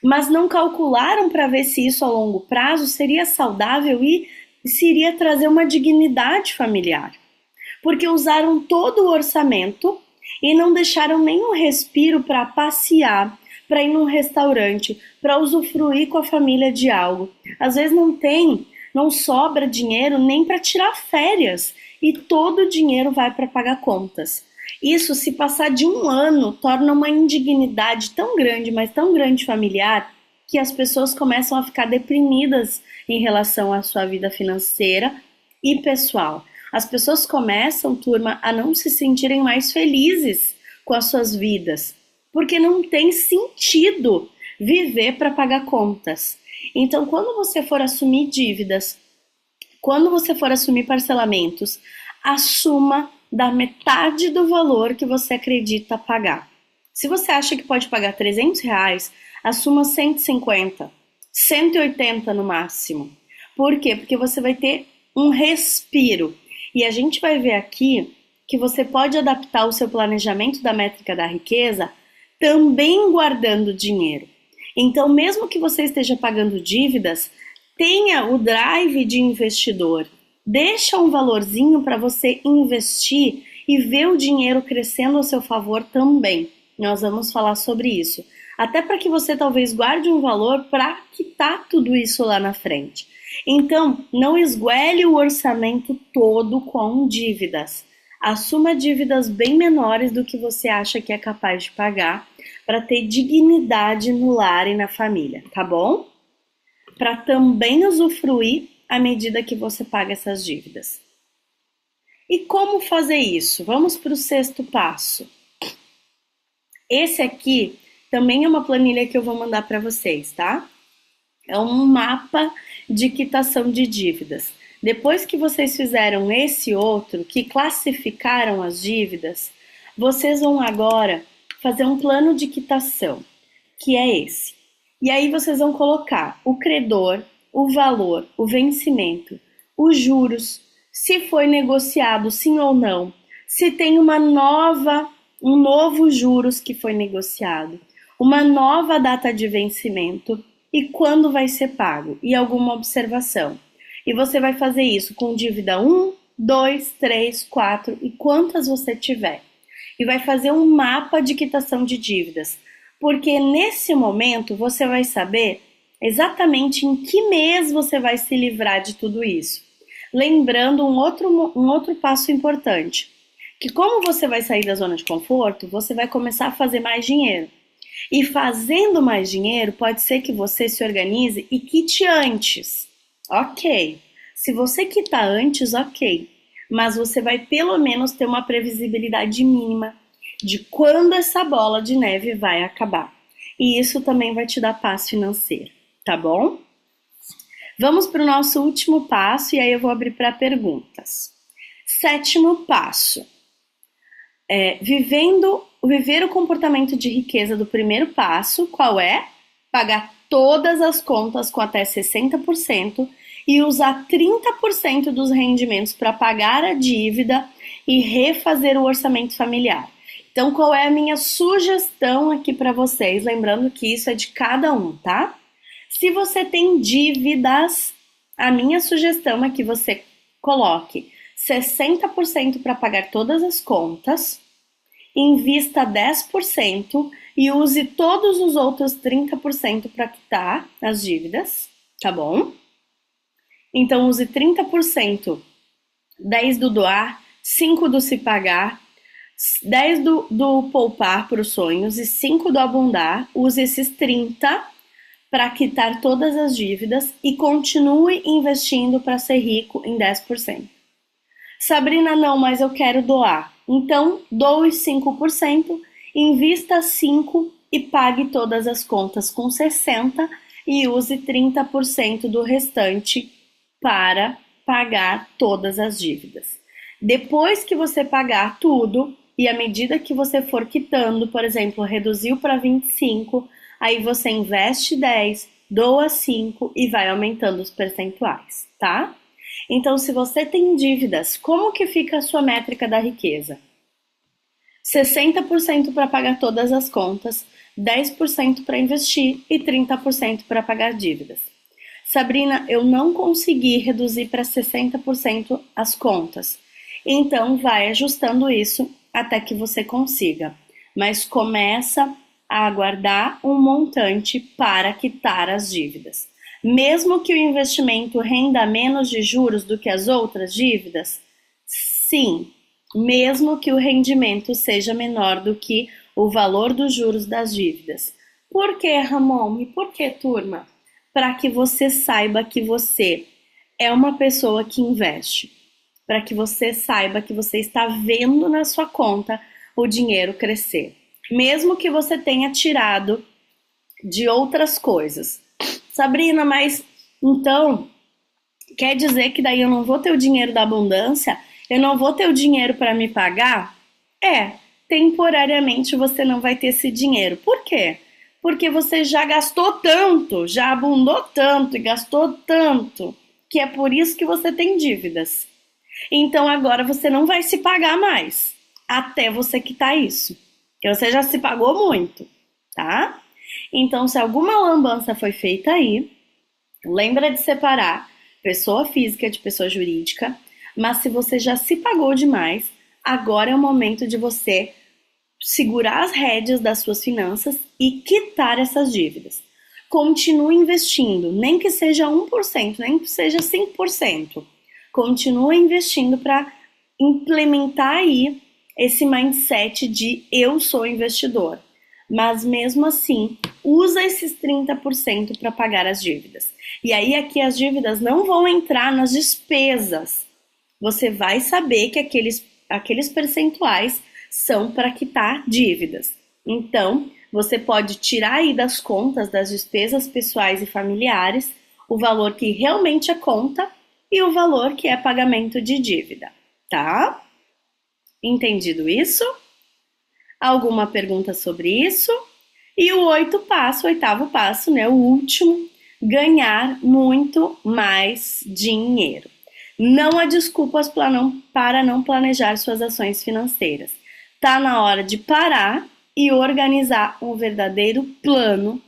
mas não calcularam para ver se isso a longo prazo seria saudável e se iria trazer uma dignidade familiar. Porque usaram todo o orçamento e não deixaram nenhum respiro para passear, para ir num restaurante, para usufruir com a família de algo. Às vezes não sobra dinheiro nem para tirar férias e todo o dinheiro vai para pagar contas. Isso, se passar de 1 ano, torna uma indignidade tão grande, mas tão grande familiar, que as pessoas começam a ficar deprimidas em relação à sua vida financeira e pessoal. As pessoas começam, turma, a não se sentirem mais felizes com as suas vidas, porque não tem sentido viver para pagar contas. Então, quando você for assumir dívidas, quando você for assumir parcelamentos, assuma da metade do valor que você acredita pagar. Se você acha que pode pagar R$ 300, assuma 150, 180 no máximo. Por quê? Porque você vai ter um respiro. E a gente vai ver aqui que você pode adaptar o seu planejamento da métrica da riqueza também guardando dinheiro. Então, mesmo que você esteja pagando dívidas, tenha o drive de investidor. Deixa um valorzinho para você investir e ver o dinheiro crescendo a seu favor também. Nós vamos falar sobre isso. Até para que você talvez guarde um valor para quitar tudo isso lá na frente. Então, não esguele o orçamento todo com dívidas. Assuma dívidas bem menores do que você acha que é capaz de pagar para ter dignidade no lar e na família, tá bom? Para também usufruir à medida que você paga essas dívidas. E como fazer isso? Vamos para o 6º passo. Esse aqui também é uma planilha que eu vou mandar para vocês, tá? É um mapa de quitação de dívidas. Depois que vocês fizeram esse outro, que classificaram as dívidas, vocês vão agora fazer um plano de quitação, que é esse. E aí vocês vão colocar o credor, o valor, o vencimento, os juros, se foi negociado sim ou não, se tem um novo juros que foi negociado, uma nova data de vencimento e quando vai ser pago e alguma observação. E você vai fazer isso com dívida 1, 2, 3, 4 e quantas você tiver. E vai fazer um mapa de quitação de dívidas, porque nesse momento você vai saber exatamente em que mês você vai se livrar de tudo isso. Lembrando um outro passo importante, que como você vai sair da zona de conforto, você vai começar a fazer mais dinheiro. E fazendo mais dinheiro, pode ser que você se organize e quite antes. Ok. Se você quitar antes, ok. Mas você vai pelo menos ter uma previsibilidade mínima de quando essa bola de neve vai acabar. E isso também vai te dar paz financeira, tá bom? Vamos para o nosso último passo e aí eu vou abrir para perguntas. 7º passo. Viver o comportamento de riqueza do primeiro passo, qual é? Pagar todas as contas com até 60% e usar 30% dos rendimentos para pagar a dívida e refazer o orçamento familiar. Então, qual é a minha sugestão aqui para vocês? Lembrando que isso é de cada um, tá? Se você tem dívidas, a minha sugestão é que você coloque 60% para pagar todas as contas, invista 10% e use todos os outros 30% para quitar as dívidas, tá bom? Então, use 30%, 10% do doar, 5% do se pagar, 10% do poupar para os sonhos e 5% do abundar. Use esses 30% para quitar todas as dívidas e continue investindo para ser rico em 10%. Sabrina, não, mas eu quero doar. Então, doe 5%, invista 5% e pague todas as contas com 60% e use 30% do restante para pagar todas as dívidas. Depois que você pagar tudo, e à medida que você for quitando, por exemplo, reduziu para 25%, aí você investe 10%, doa 5% e vai aumentando os percentuais, tá? Então, se você tem dívidas, como que fica a sua métrica da riqueza? 60% para pagar todas as contas, 10% para investir e 30% para pagar dívidas. Sabrina, eu não consegui reduzir para 60% as contas. Então, vai ajustando isso até que você consiga. Mas começa a guardar um montante para quitar as dívidas. Mesmo que o investimento renda menos de juros do que as outras dívidas, sim, mesmo que o rendimento seja menor do que o valor dos juros das dívidas. Por que, Ramon? E por que, turma? Para que você saiba que você é uma pessoa que investe. Para que você saiba que você está vendo na sua conta o dinheiro crescer. Mesmo que você tenha tirado de outras coisas. Sabrina, mas então quer dizer que daí eu não vou ter o dinheiro da abundância? Eu não vou ter o dinheiro para me pagar? Temporariamente você não vai ter esse dinheiro. Por quê? Porque você já gastou tanto, já abundou tanto e gastou tanto, que é por isso que você tem dívidas. Então agora você não vai se pagar mais, até você quitar isso. Porque você já se pagou muito, tá? Então, se alguma lambança foi feita aí, lembra de separar pessoa física de pessoa jurídica, mas se você já se pagou demais, agora é o momento de você segurar as rédeas das suas finanças e quitar essas dívidas. Continue investindo, nem que seja 1%, nem que seja 5%. Continue investindo para implementar aí esse mindset de eu sou investidor. Mas mesmo assim, usa esses 30% para pagar as dívidas. E aí aqui as dívidas não vão entrar nas despesas. Você vai saber que aqueles percentuais são para quitar dívidas. Então, você pode tirar aí das contas das despesas pessoais e familiares o valor que realmente é conta e o valor que é pagamento de dívida, tá? Entendido isso? Alguma pergunta sobre isso? E o oitavo passo, né, o último, ganhar muito mais dinheiro. Não há desculpas para não planejar suas ações financeiras. Tá na hora de parar e organizar um verdadeiro plano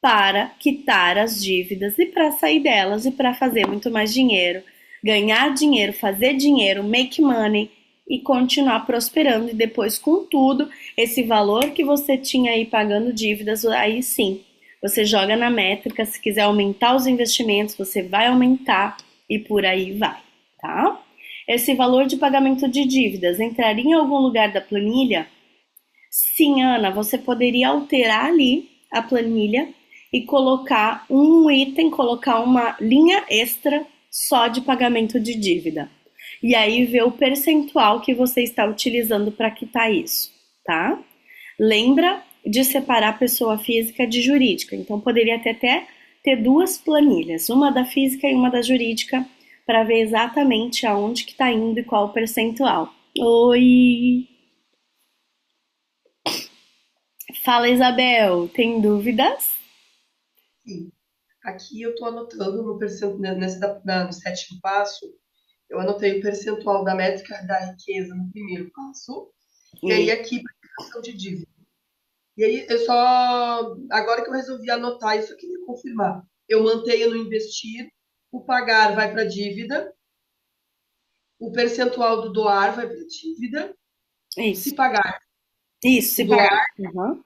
para quitar as dívidas e para sair delas e para fazer muito mais dinheiro, ganhar dinheiro, fazer dinheiro, make money e continuar prosperando. E depois, com tudo, esse valor que você tinha aí pagando dívidas, aí sim, você joga na métrica. Se quiser aumentar os investimentos, você vai aumentar e por aí vai, tá? Esse valor de pagamento de dívidas entraria em algum lugar da planilha? Sim, Ana, você poderia alterar ali a planilha e colocar um item, colocar uma linha extra só de pagamento de dívida. E aí ver o percentual que você está utilizando para quitar isso, tá? Lembra de separar pessoa física de jurídica. Então poderia até ter duas planilhas, uma da física e uma da jurídica, para ver exatamente aonde que está indo e qual o percentual. Oi! Fala, Isabel, tem dúvidas? Sim. Aqui eu estou anotando no percentual, no sétimo passo, eu anotei o percentual da métrica da riqueza no primeiro passo, e aí E, aqui, prestação de dívida. E aí, eu só. Agora que eu resolvi anotar, isso eu queria confirmar. Eu mantenho no investir, o pagar vai para dívida, o percentual do doar vai para dívida, o se isso, pagar, isso, o se pagar. doar Uhum.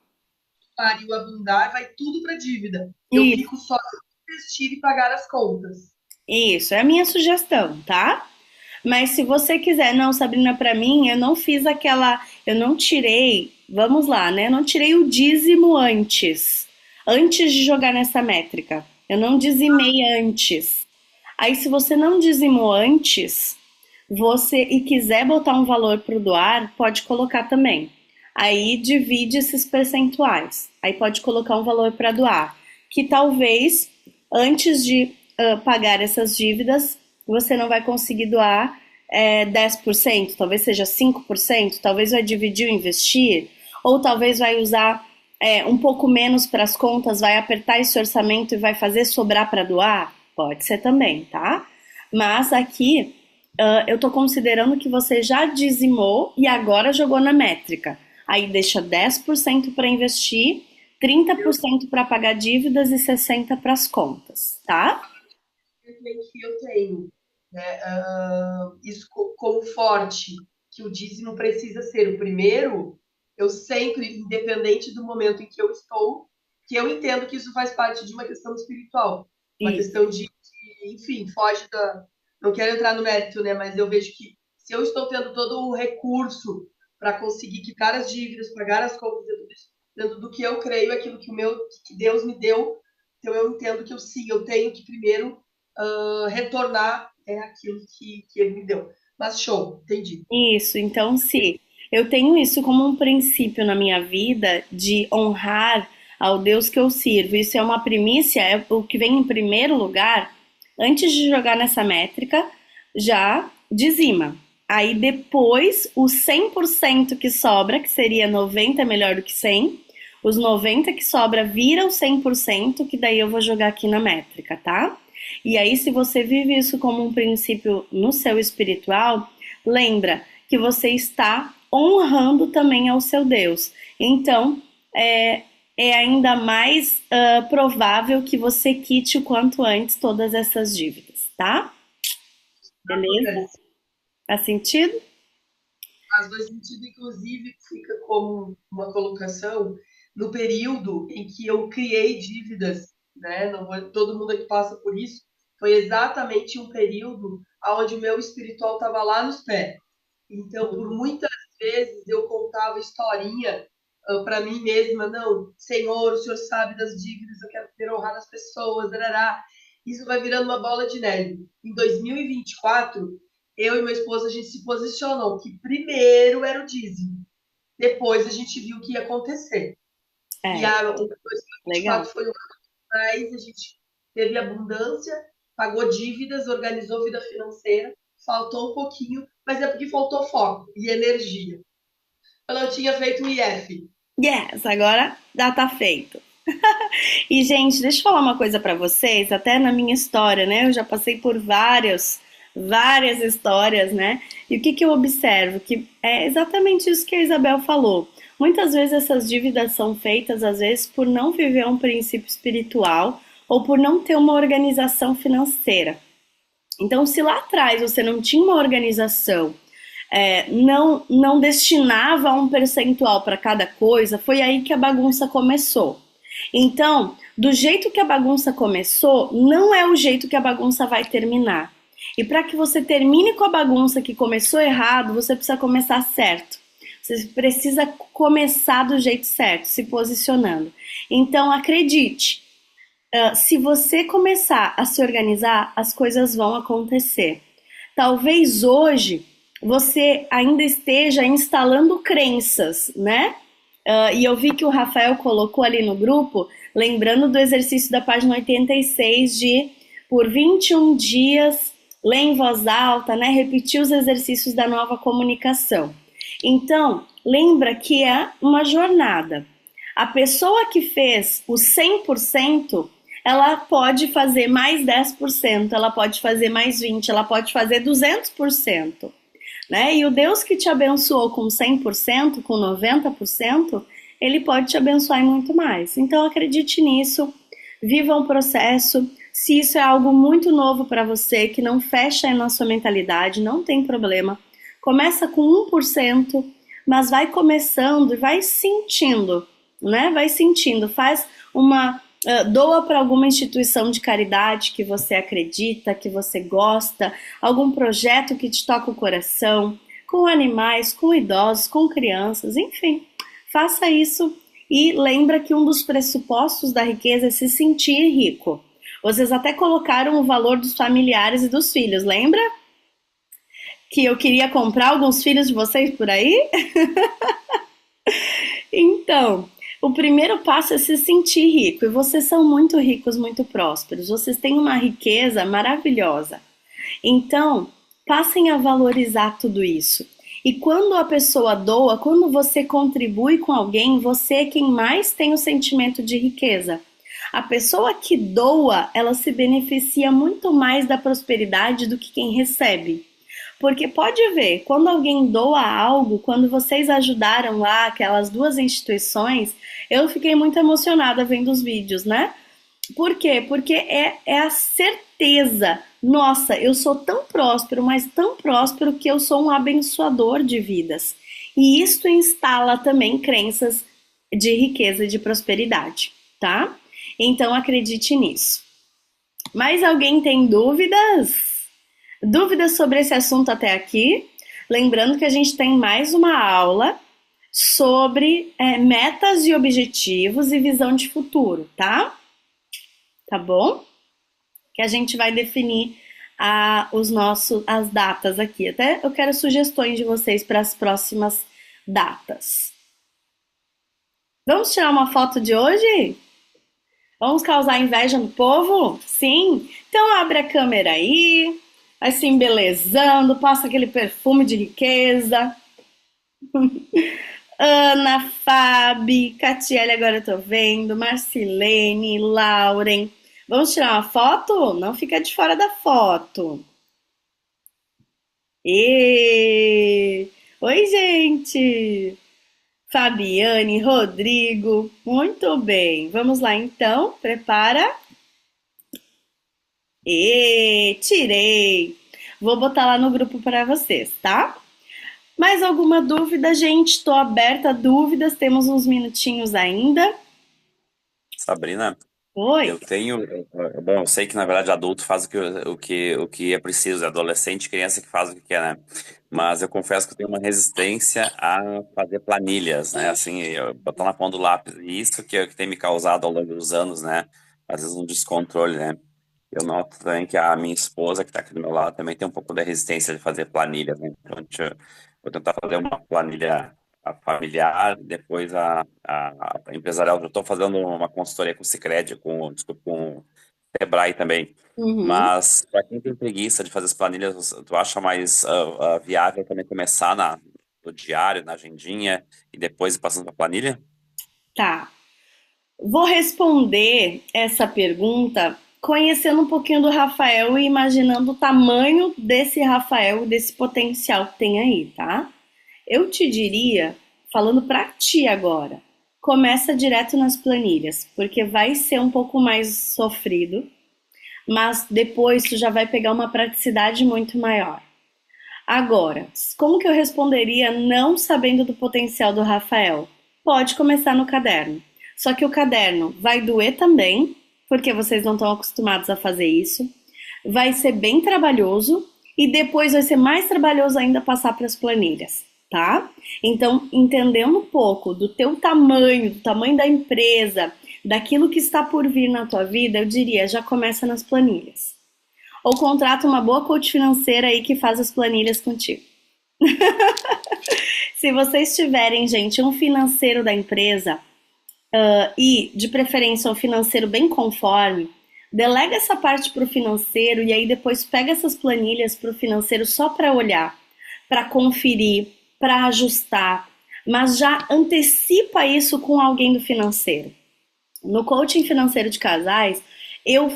e o abundar vai tudo para dívida. Eu Isso, fico só no investir e pagar as contas. isso, é a minha sugestão, tá? Mas se você quiser, não, Sabrina, para mim, eu não fiz aquela, eu não tirei, vamos lá, né? Eu não tirei o dízimo antes de jogar nessa métrica. Eu não dizimei antes. Aí, se você não dizimou antes, você e quiser botar um valor para o doar, pode colocar também. Aí divide esses percentuais. Aí pode colocar um valor para doar, que talvez antes de pagar essas dívidas, você não vai conseguir doar 10%, talvez seja 5%, talvez vai dividir o investir, ou talvez vai usar um pouco menos para as contas, vai apertar esse orçamento e vai fazer sobrar para doar? Pode ser também, tá? Mas aqui eu estou considerando que você já dizimou e agora jogou na métrica. Aí deixa 10% para investir, 30% para pagar dívidas e 60% para as contas, tá? Que eu tenho, né? Isso como forte, que o dízimo precisa ser o primeiro, eu sempre, independente do momento em que eu estou, que eu entendo que isso faz parte de uma questão espiritual, uma Isso. questão enfim, foge da. Não quero entrar no mérito, né? Mas eu vejo que se eu estou tendo todo o recurso para conseguir quitar as dívidas, pagar as contas, dentro do que eu creio, aquilo que Deus me deu, então eu entendo que sim, eu tenho que primeiro retornar aquilo que ele me deu. Mas show, entendi. Isso, então se eu tenho isso como um princípio na minha vida de honrar ao Deus que eu sirvo, isso é uma primícia, é o que vem em primeiro lugar, antes de jogar nessa métrica, já dizima. Aí depois, o 100% que sobra, que seria 90 é melhor do que 100, os 90 que sobra vira o 100%, que daí eu vou jogar aqui na métrica, tá? E aí, se você vive isso como um princípio no seu espiritual, lembra que você está honrando também ao seu Deus. Então, é ainda mais provável que você quite o quanto antes todas essas dívidas, tá? Beleza? Faz sentido? Faz dois sentidos, inclusive, fica como uma colocação no período em que eu criei dívidas, né? Não vou, todo mundo aqui passa por isso. Foi exatamente um período onde o meu espiritual estava lá nos pés. Então, por muitas vezes eu contava historinha para mim mesma, não, Senhor, o Senhor sabe das dívidas, eu quero ter honrado as pessoas, darará. Isso vai virando uma bola de neve. Em 2024, eu e meu esposo, a gente se posicionou que primeiro era o dízimo, depois a gente viu o que ia acontecer. E É, o legal. 2024 foi o ano mais, a gente teve abundância, pagou dívidas, organizou vida financeira, faltou um pouquinho, mas é porque faltou foco e energia. Eu não tinha feito o IF. Yes, agora já tá feito. E, gente, deixa eu falar uma coisa pra vocês, até na minha história, né? Eu já passei por várias histórias, né? E o que que eu observo? Que é exatamente isso que a Isabel falou. Muitas vezes essas dívidas são feitas, às vezes, por não viver um princípio espiritual ou por não ter uma organização financeira. Então, se lá atrás você não tinha uma organização, não destinava um percentual para cada coisa, foi aí que a bagunça começou. Então, do jeito que a bagunça começou, não é o jeito que a bagunça vai terminar. E para que você termine com a bagunça que começou errado, você precisa começar certo. Você precisa começar do jeito certo, se posicionando. Então, acredite, se você começar a se organizar, as coisas vão acontecer. Talvez hoje você ainda esteja instalando crenças, né? E eu vi que o Rafael colocou ali no grupo, lembrando do exercício da página 86 de por 21 dias, ler em voz alta, né? Repetir os exercícios da nova comunicação. Então, lembra que é uma jornada. A pessoa que fez o 100%, ela pode fazer mais 10%, ela pode fazer mais 20%, ela pode fazer 200%. Né? E o Deus que te abençoou com 100%, com 90%, ele pode te abençoar em muito mais. Então acredite nisso, viva o processo. Se isso é algo muito novo para você, que não fecha na sua mentalidade, não tem problema. Começa com 1%, mas vai começando e vai sentindo, né? Vai sentindo, faz uma... doa para alguma instituição de caridade que você acredita, que você gosta, algum projeto que te toca o coração, com animais, com idosos, com crianças, enfim. Faça isso e lembra que um dos pressupostos da riqueza é se sentir rico. Vocês até colocaram o valor dos familiares e dos filhos, lembra? Que eu queria comprar alguns filhos de vocês por aí? Então, o primeiro passo é se sentir rico. E vocês são muito ricos, muito prósperos. Vocês têm uma riqueza maravilhosa. Então, passem a valorizar tudo isso. E quando a pessoa doa, quando você contribui com alguém, você é quem mais tem o sentimento de riqueza. A pessoa que doa, ela se beneficia muito mais da prosperidade do que quem recebe. Porque pode ver, quando alguém doa algo, quando vocês ajudaram lá aquelas 2 instituições, eu fiquei muito emocionada vendo os vídeos, né? Por quê? Porque é a certeza, nossa, eu sou tão próspero, mas tão próspero que eu sou um abençoador de vidas. E isto instala também crenças de riqueza e de prosperidade, tá? Então acredite nisso. Mais alguém tem dúvidas? Dúvidas sobre esse assunto até aqui? Lembrando que a gente tem mais uma aula sobre metas e objetivos e visão de futuro, tá? Tá bom? Que a gente vai definir as datas aqui. Até eu quero sugestões de vocês para as próximas datas. Vamos tirar uma foto de hoje? Vamos causar inveja no povo? Sim? Então abre a câmera aí. Vai se embelezando, passa aquele perfume de riqueza. Ana, Fabi, Catiele, agora eu tô vendo, Marcilene, Lauren. Vamos tirar uma foto? Não fica de fora da foto. Oi, gente! Fabiane, Rodrigo, muito bem. Vamos lá então, prepara. Tirei. Vou botar lá no grupo para vocês, tá? Mais alguma dúvida, gente? Estou aberta a dúvidas. Temos uns minutinhos ainda. Sabrina, Oi. eu tenho. Bom, eu sei que na verdade adulto faz o que é preciso, adolescente, criança que faz o que quer, né? Mas eu confesso que eu tenho uma resistência a fazer planilhas, né? Assim, botar na ponta do lápis. E isso que é o que tem me causado ao longo dos anos, né? Às vezes um descontrole, né? Eu noto também que a minha esposa, que está aqui do meu lado, também tem um pouco da resistência de fazer planilhas, né? Então, vou tentar fazer uma planilha familiar, depois a empresarial. Eu estou fazendo uma consultoria com o Sicredi, desculpa, com o Sebrae também. Uhum. Mas para quem tem preguiça de fazer as planilhas, tu acha mais viável também começar no diário, na agendinha, e depois ir passando para a planilha? Tá. Vou responder essa pergunta conhecendo um pouquinho do Rafael e imaginando o tamanho desse Rafael, desse potencial que tem aí, tá? Eu te diria, falando pra ti agora, começa direto nas planilhas, porque vai ser um pouco mais sofrido, mas depois tu já vai pegar uma praticidade muito maior. Agora, como que eu responderia não sabendo do potencial do Rafael? Pode começar no caderno. Só que o caderno vai doer também, porque vocês não estão acostumados a fazer isso. Vai ser bem trabalhoso e depois vai ser mais trabalhoso ainda passar para as planilhas, tá? Então, entendendo um pouco do teu tamanho, do tamanho da empresa, daquilo que está por vir na tua vida, eu diria, já começa nas planilhas. Ou contrata uma boa coach financeira aí que faz as planilhas contigo. Se vocês tiverem, gente, um financeiro da empresa, e de preferência um financeiro bem conforme, delega essa parte para o financeiro e aí depois pega essas planilhas para o financeiro só para olhar, para conferir, para ajustar, mas já antecipa isso com alguém do financeiro. No coaching financeiro de casais, Eu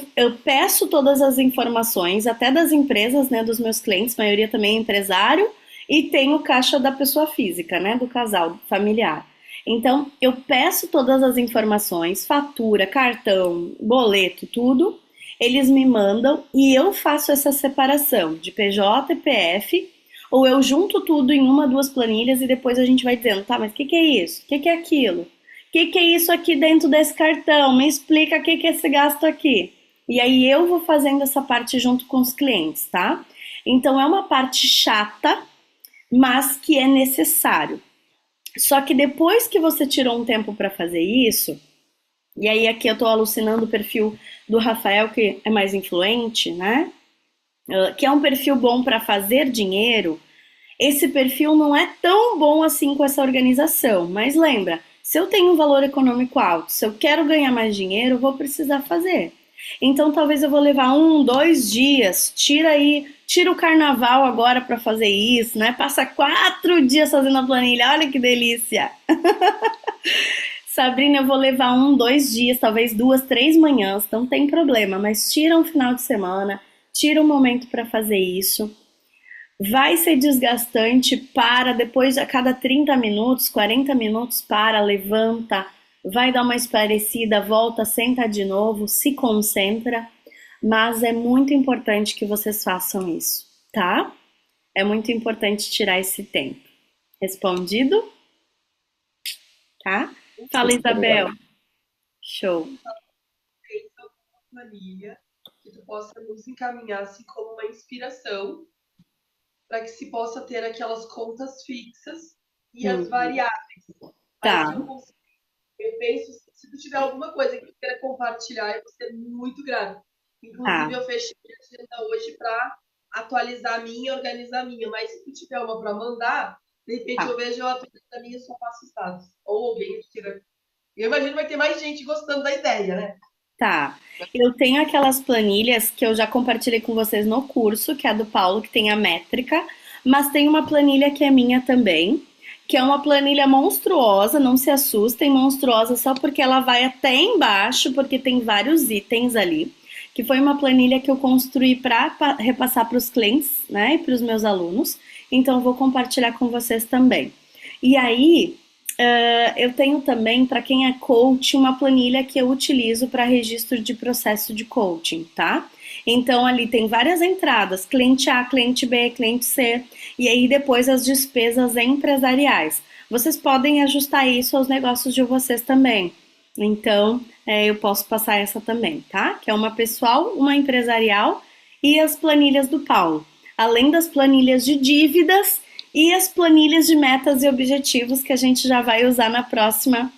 peço todas as informações, até das empresas, né, dos meus clientes, a maioria também é empresário, e tem o caixa da pessoa física, né, do casal familiar. Então, eu peço todas as informações, fatura, cartão, boleto, tudo, eles me mandam e eu faço essa separação de PJ e PF, ou eu junto tudo em uma, duas planilhas e depois a gente vai dizendo, tá, mas o que é isso? O que é aquilo? Que é isso aqui dentro desse cartão? Me explica o que é esse gasto aqui. E aí eu vou fazendo essa parte junto com os clientes, tá? Então é uma parte chata, mas que é necessário. Só que depois que você tirou um tempo para fazer isso, e aí aqui eu tô alucinando o perfil do Rafael, que é mais influente, né? Que é um perfil bom para fazer dinheiro, esse perfil não é tão bom assim com essa organização. Mas lembra, se eu tenho um valor econômico alto, se eu quero ganhar mais dinheiro, eu vou precisar fazer. Então talvez eu vou levar 1, 2 dias, tira o carnaval agora para fazer isso, né? Passa 4 dias fazendo a planilha, olha que delícia! Sabrina, eu vou levar 1, 2 dias, talvez 2, 3 manhãs, não tem problema, mas tira um final de semana, tira um momento para fazer isso. Vai ser desgastante, para, depois a cada 30 minutos, 40 minutos, para, levanta, vai dar uma esparecida, volta, senta de novo, se concentra, mas é muito importante que vocês façam isso, tá? É muito importante tirar esse tempo. Respondido? Tá? Fala, Isabel. Show. Feita uma planilha que tu possa nos encaminhar assim como uma inspiração para que se possa ter aquelas contas fixas e as variáveis. Tá. Mas eu penso, se tu tiver alguma coisa que tu queira compartilhar, eu vou ser muito grata. Inclusive, eu fechei minha agenda hoje para atualizar a minha e organizar a minha. Mas se tu tiver uma para mandar, de repente eu vejo, eu atualizo a minha e só faço os dados. Ou alguém tira. Eu imagino que vai ter mais gente gostando da ideia, né? Tá. Eu tenho aquelas planilhas que eu já compartilhei com vocês no curso, que é a do Paulo, que tem a métrica, mas tem uma planilha que é minha também, que é uma planilha monstruosa, não se assustem, monstruosa só porque ela vai até embaixo, porque tem vários itens ali, que foi uma planilha que eu construí para repassar para os clientes, né, e para os meus alunos, então eu vou compartilhar com vocês também. E aí, eu tenho também, para quem é coach, uma planilha que eu utilizo para registro de processo de coaching, tá? Então ali tem várias entradas, cliente A, cliente B, cliente C, e aí depois as despesas empresariais. Vocês podem ajustar isso aos negócios de vocês também. Então, eu posso passar essa também, tá? Que é uma pessoal, uma empresarial e as planilhas do Paulo. Além das planilhas de dívidas e as planilhas de metas e objetivos que a gente já vai usar na próxima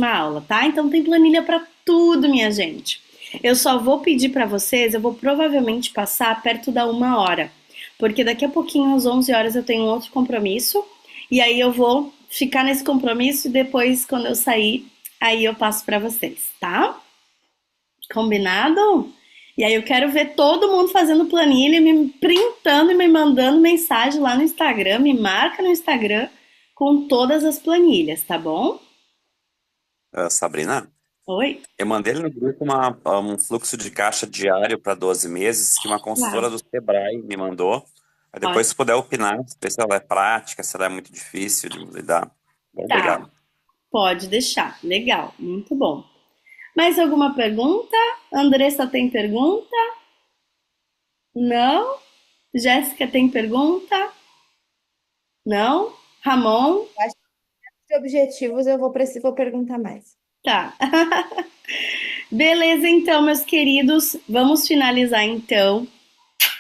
aula, tá? Então tem planilha para tudo, minha gente. Eu só vou pedir para vocês, eu vou provavelmente passar perto da 1 hora, porque daqui a pouquinho, às 11 horas, eu tenho um outro compromisso, e aí eu vou ficar nesse compromisso e depois, quando eu sair, aí eu passo para vocês, tá? Combinado? E aí eu quero ver todo mundo fazendo planilha, me printando e me mandando mensagem lá no Instagram, me marca no Instagram com todas as planilhas, tá bom? Sabrina, Oi? eu mandei no grupo um fluxo de caixa diário para 12 meses que uma consultora do Sebrae me mandou. Aí depois, se puder opinar, ver se ela é prática, se ela é muito difícil de lidar. Bom, Tá, obrigado. pode deixar. Legal, muito bom. Mais alguma pergunta? Andressa tem pergunta? Não? Jéssica tem pergunta? Não? Ramon? Acho que objetivos eu vou perguntar mais. Tá. Beleza, então, meus queridos, vamos finalizar então.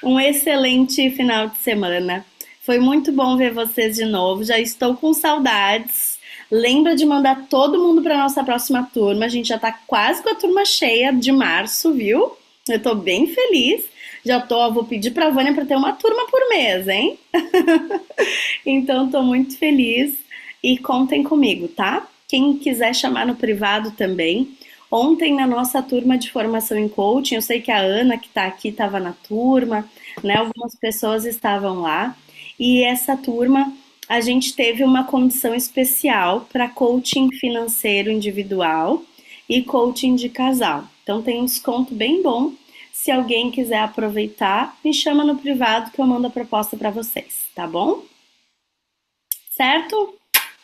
Um excelente final de semana. Foi muito bom ver vocês de novo. Já estou com saudades. Lembra de mandar todo mundo para nossa próxima turma. A gente já tá quase com a turma cheia de março, viu? Eu tô bem feliz. Vou pedir pra Vânia para ter uma turma por mês, hein? Então, tô muito feliz. E contem comigo, tá? Quem quiser chamar no privado também. Ontem, na nossa turma de formação em coaching, eu sei que a Ana, que está aqui, estava na turma, né? Algumas pessoas estavam lá. E essa turma, a gente teve uma condição especial para coaching financeiro individual. e coaching de casal. Então tem um desconto bem bom. Se alguém quiser aproveitar, me chama no privado que eu mando a proposta para vocês, tá bom? Certo?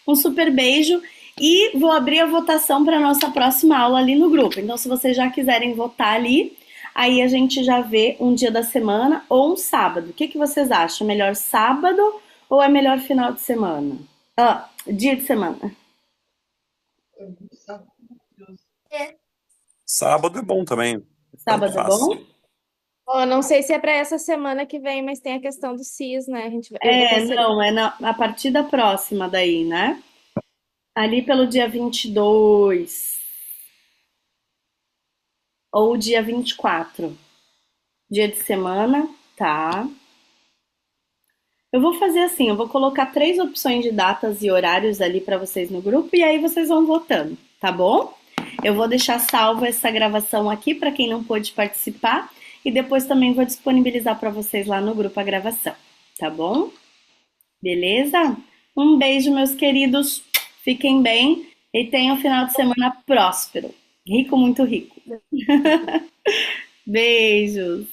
Um super beijo e vou abrir a votação para a nossa próxima aula ali no grupo. Então, se vocês já quiserem votar ali, aí a gente já vê um dia da semana ou um sábado. O que vocês acham? Melhor sábado ou é melhor final de semana? Dia de semana. Sábado é bom também. Tanto Sábado é faz. bom? Ó, não sei se é para essa semana que vem, mas tem a questão do CIS, né? Eu vou considerar. Não, é a partir da próxima daí, né? Ali pelo dia 22 ou dia 24. Dia de semana, tá? Eu vou fazer assim, eu vou colocar 3 opções de datas e horários ali para vocês no grupo e aí vocês vão votando, tá bom? Eu vou deixar salva essa gravação aqui para quem não pôde participar e depois também vou disponibilizar para vocês lá no grupo a gravação, tá bom? Beleza? Um beijo, meus queridos. Fiquem bem e tenham um final de semana próspero. Rico, muito rico. Beijos.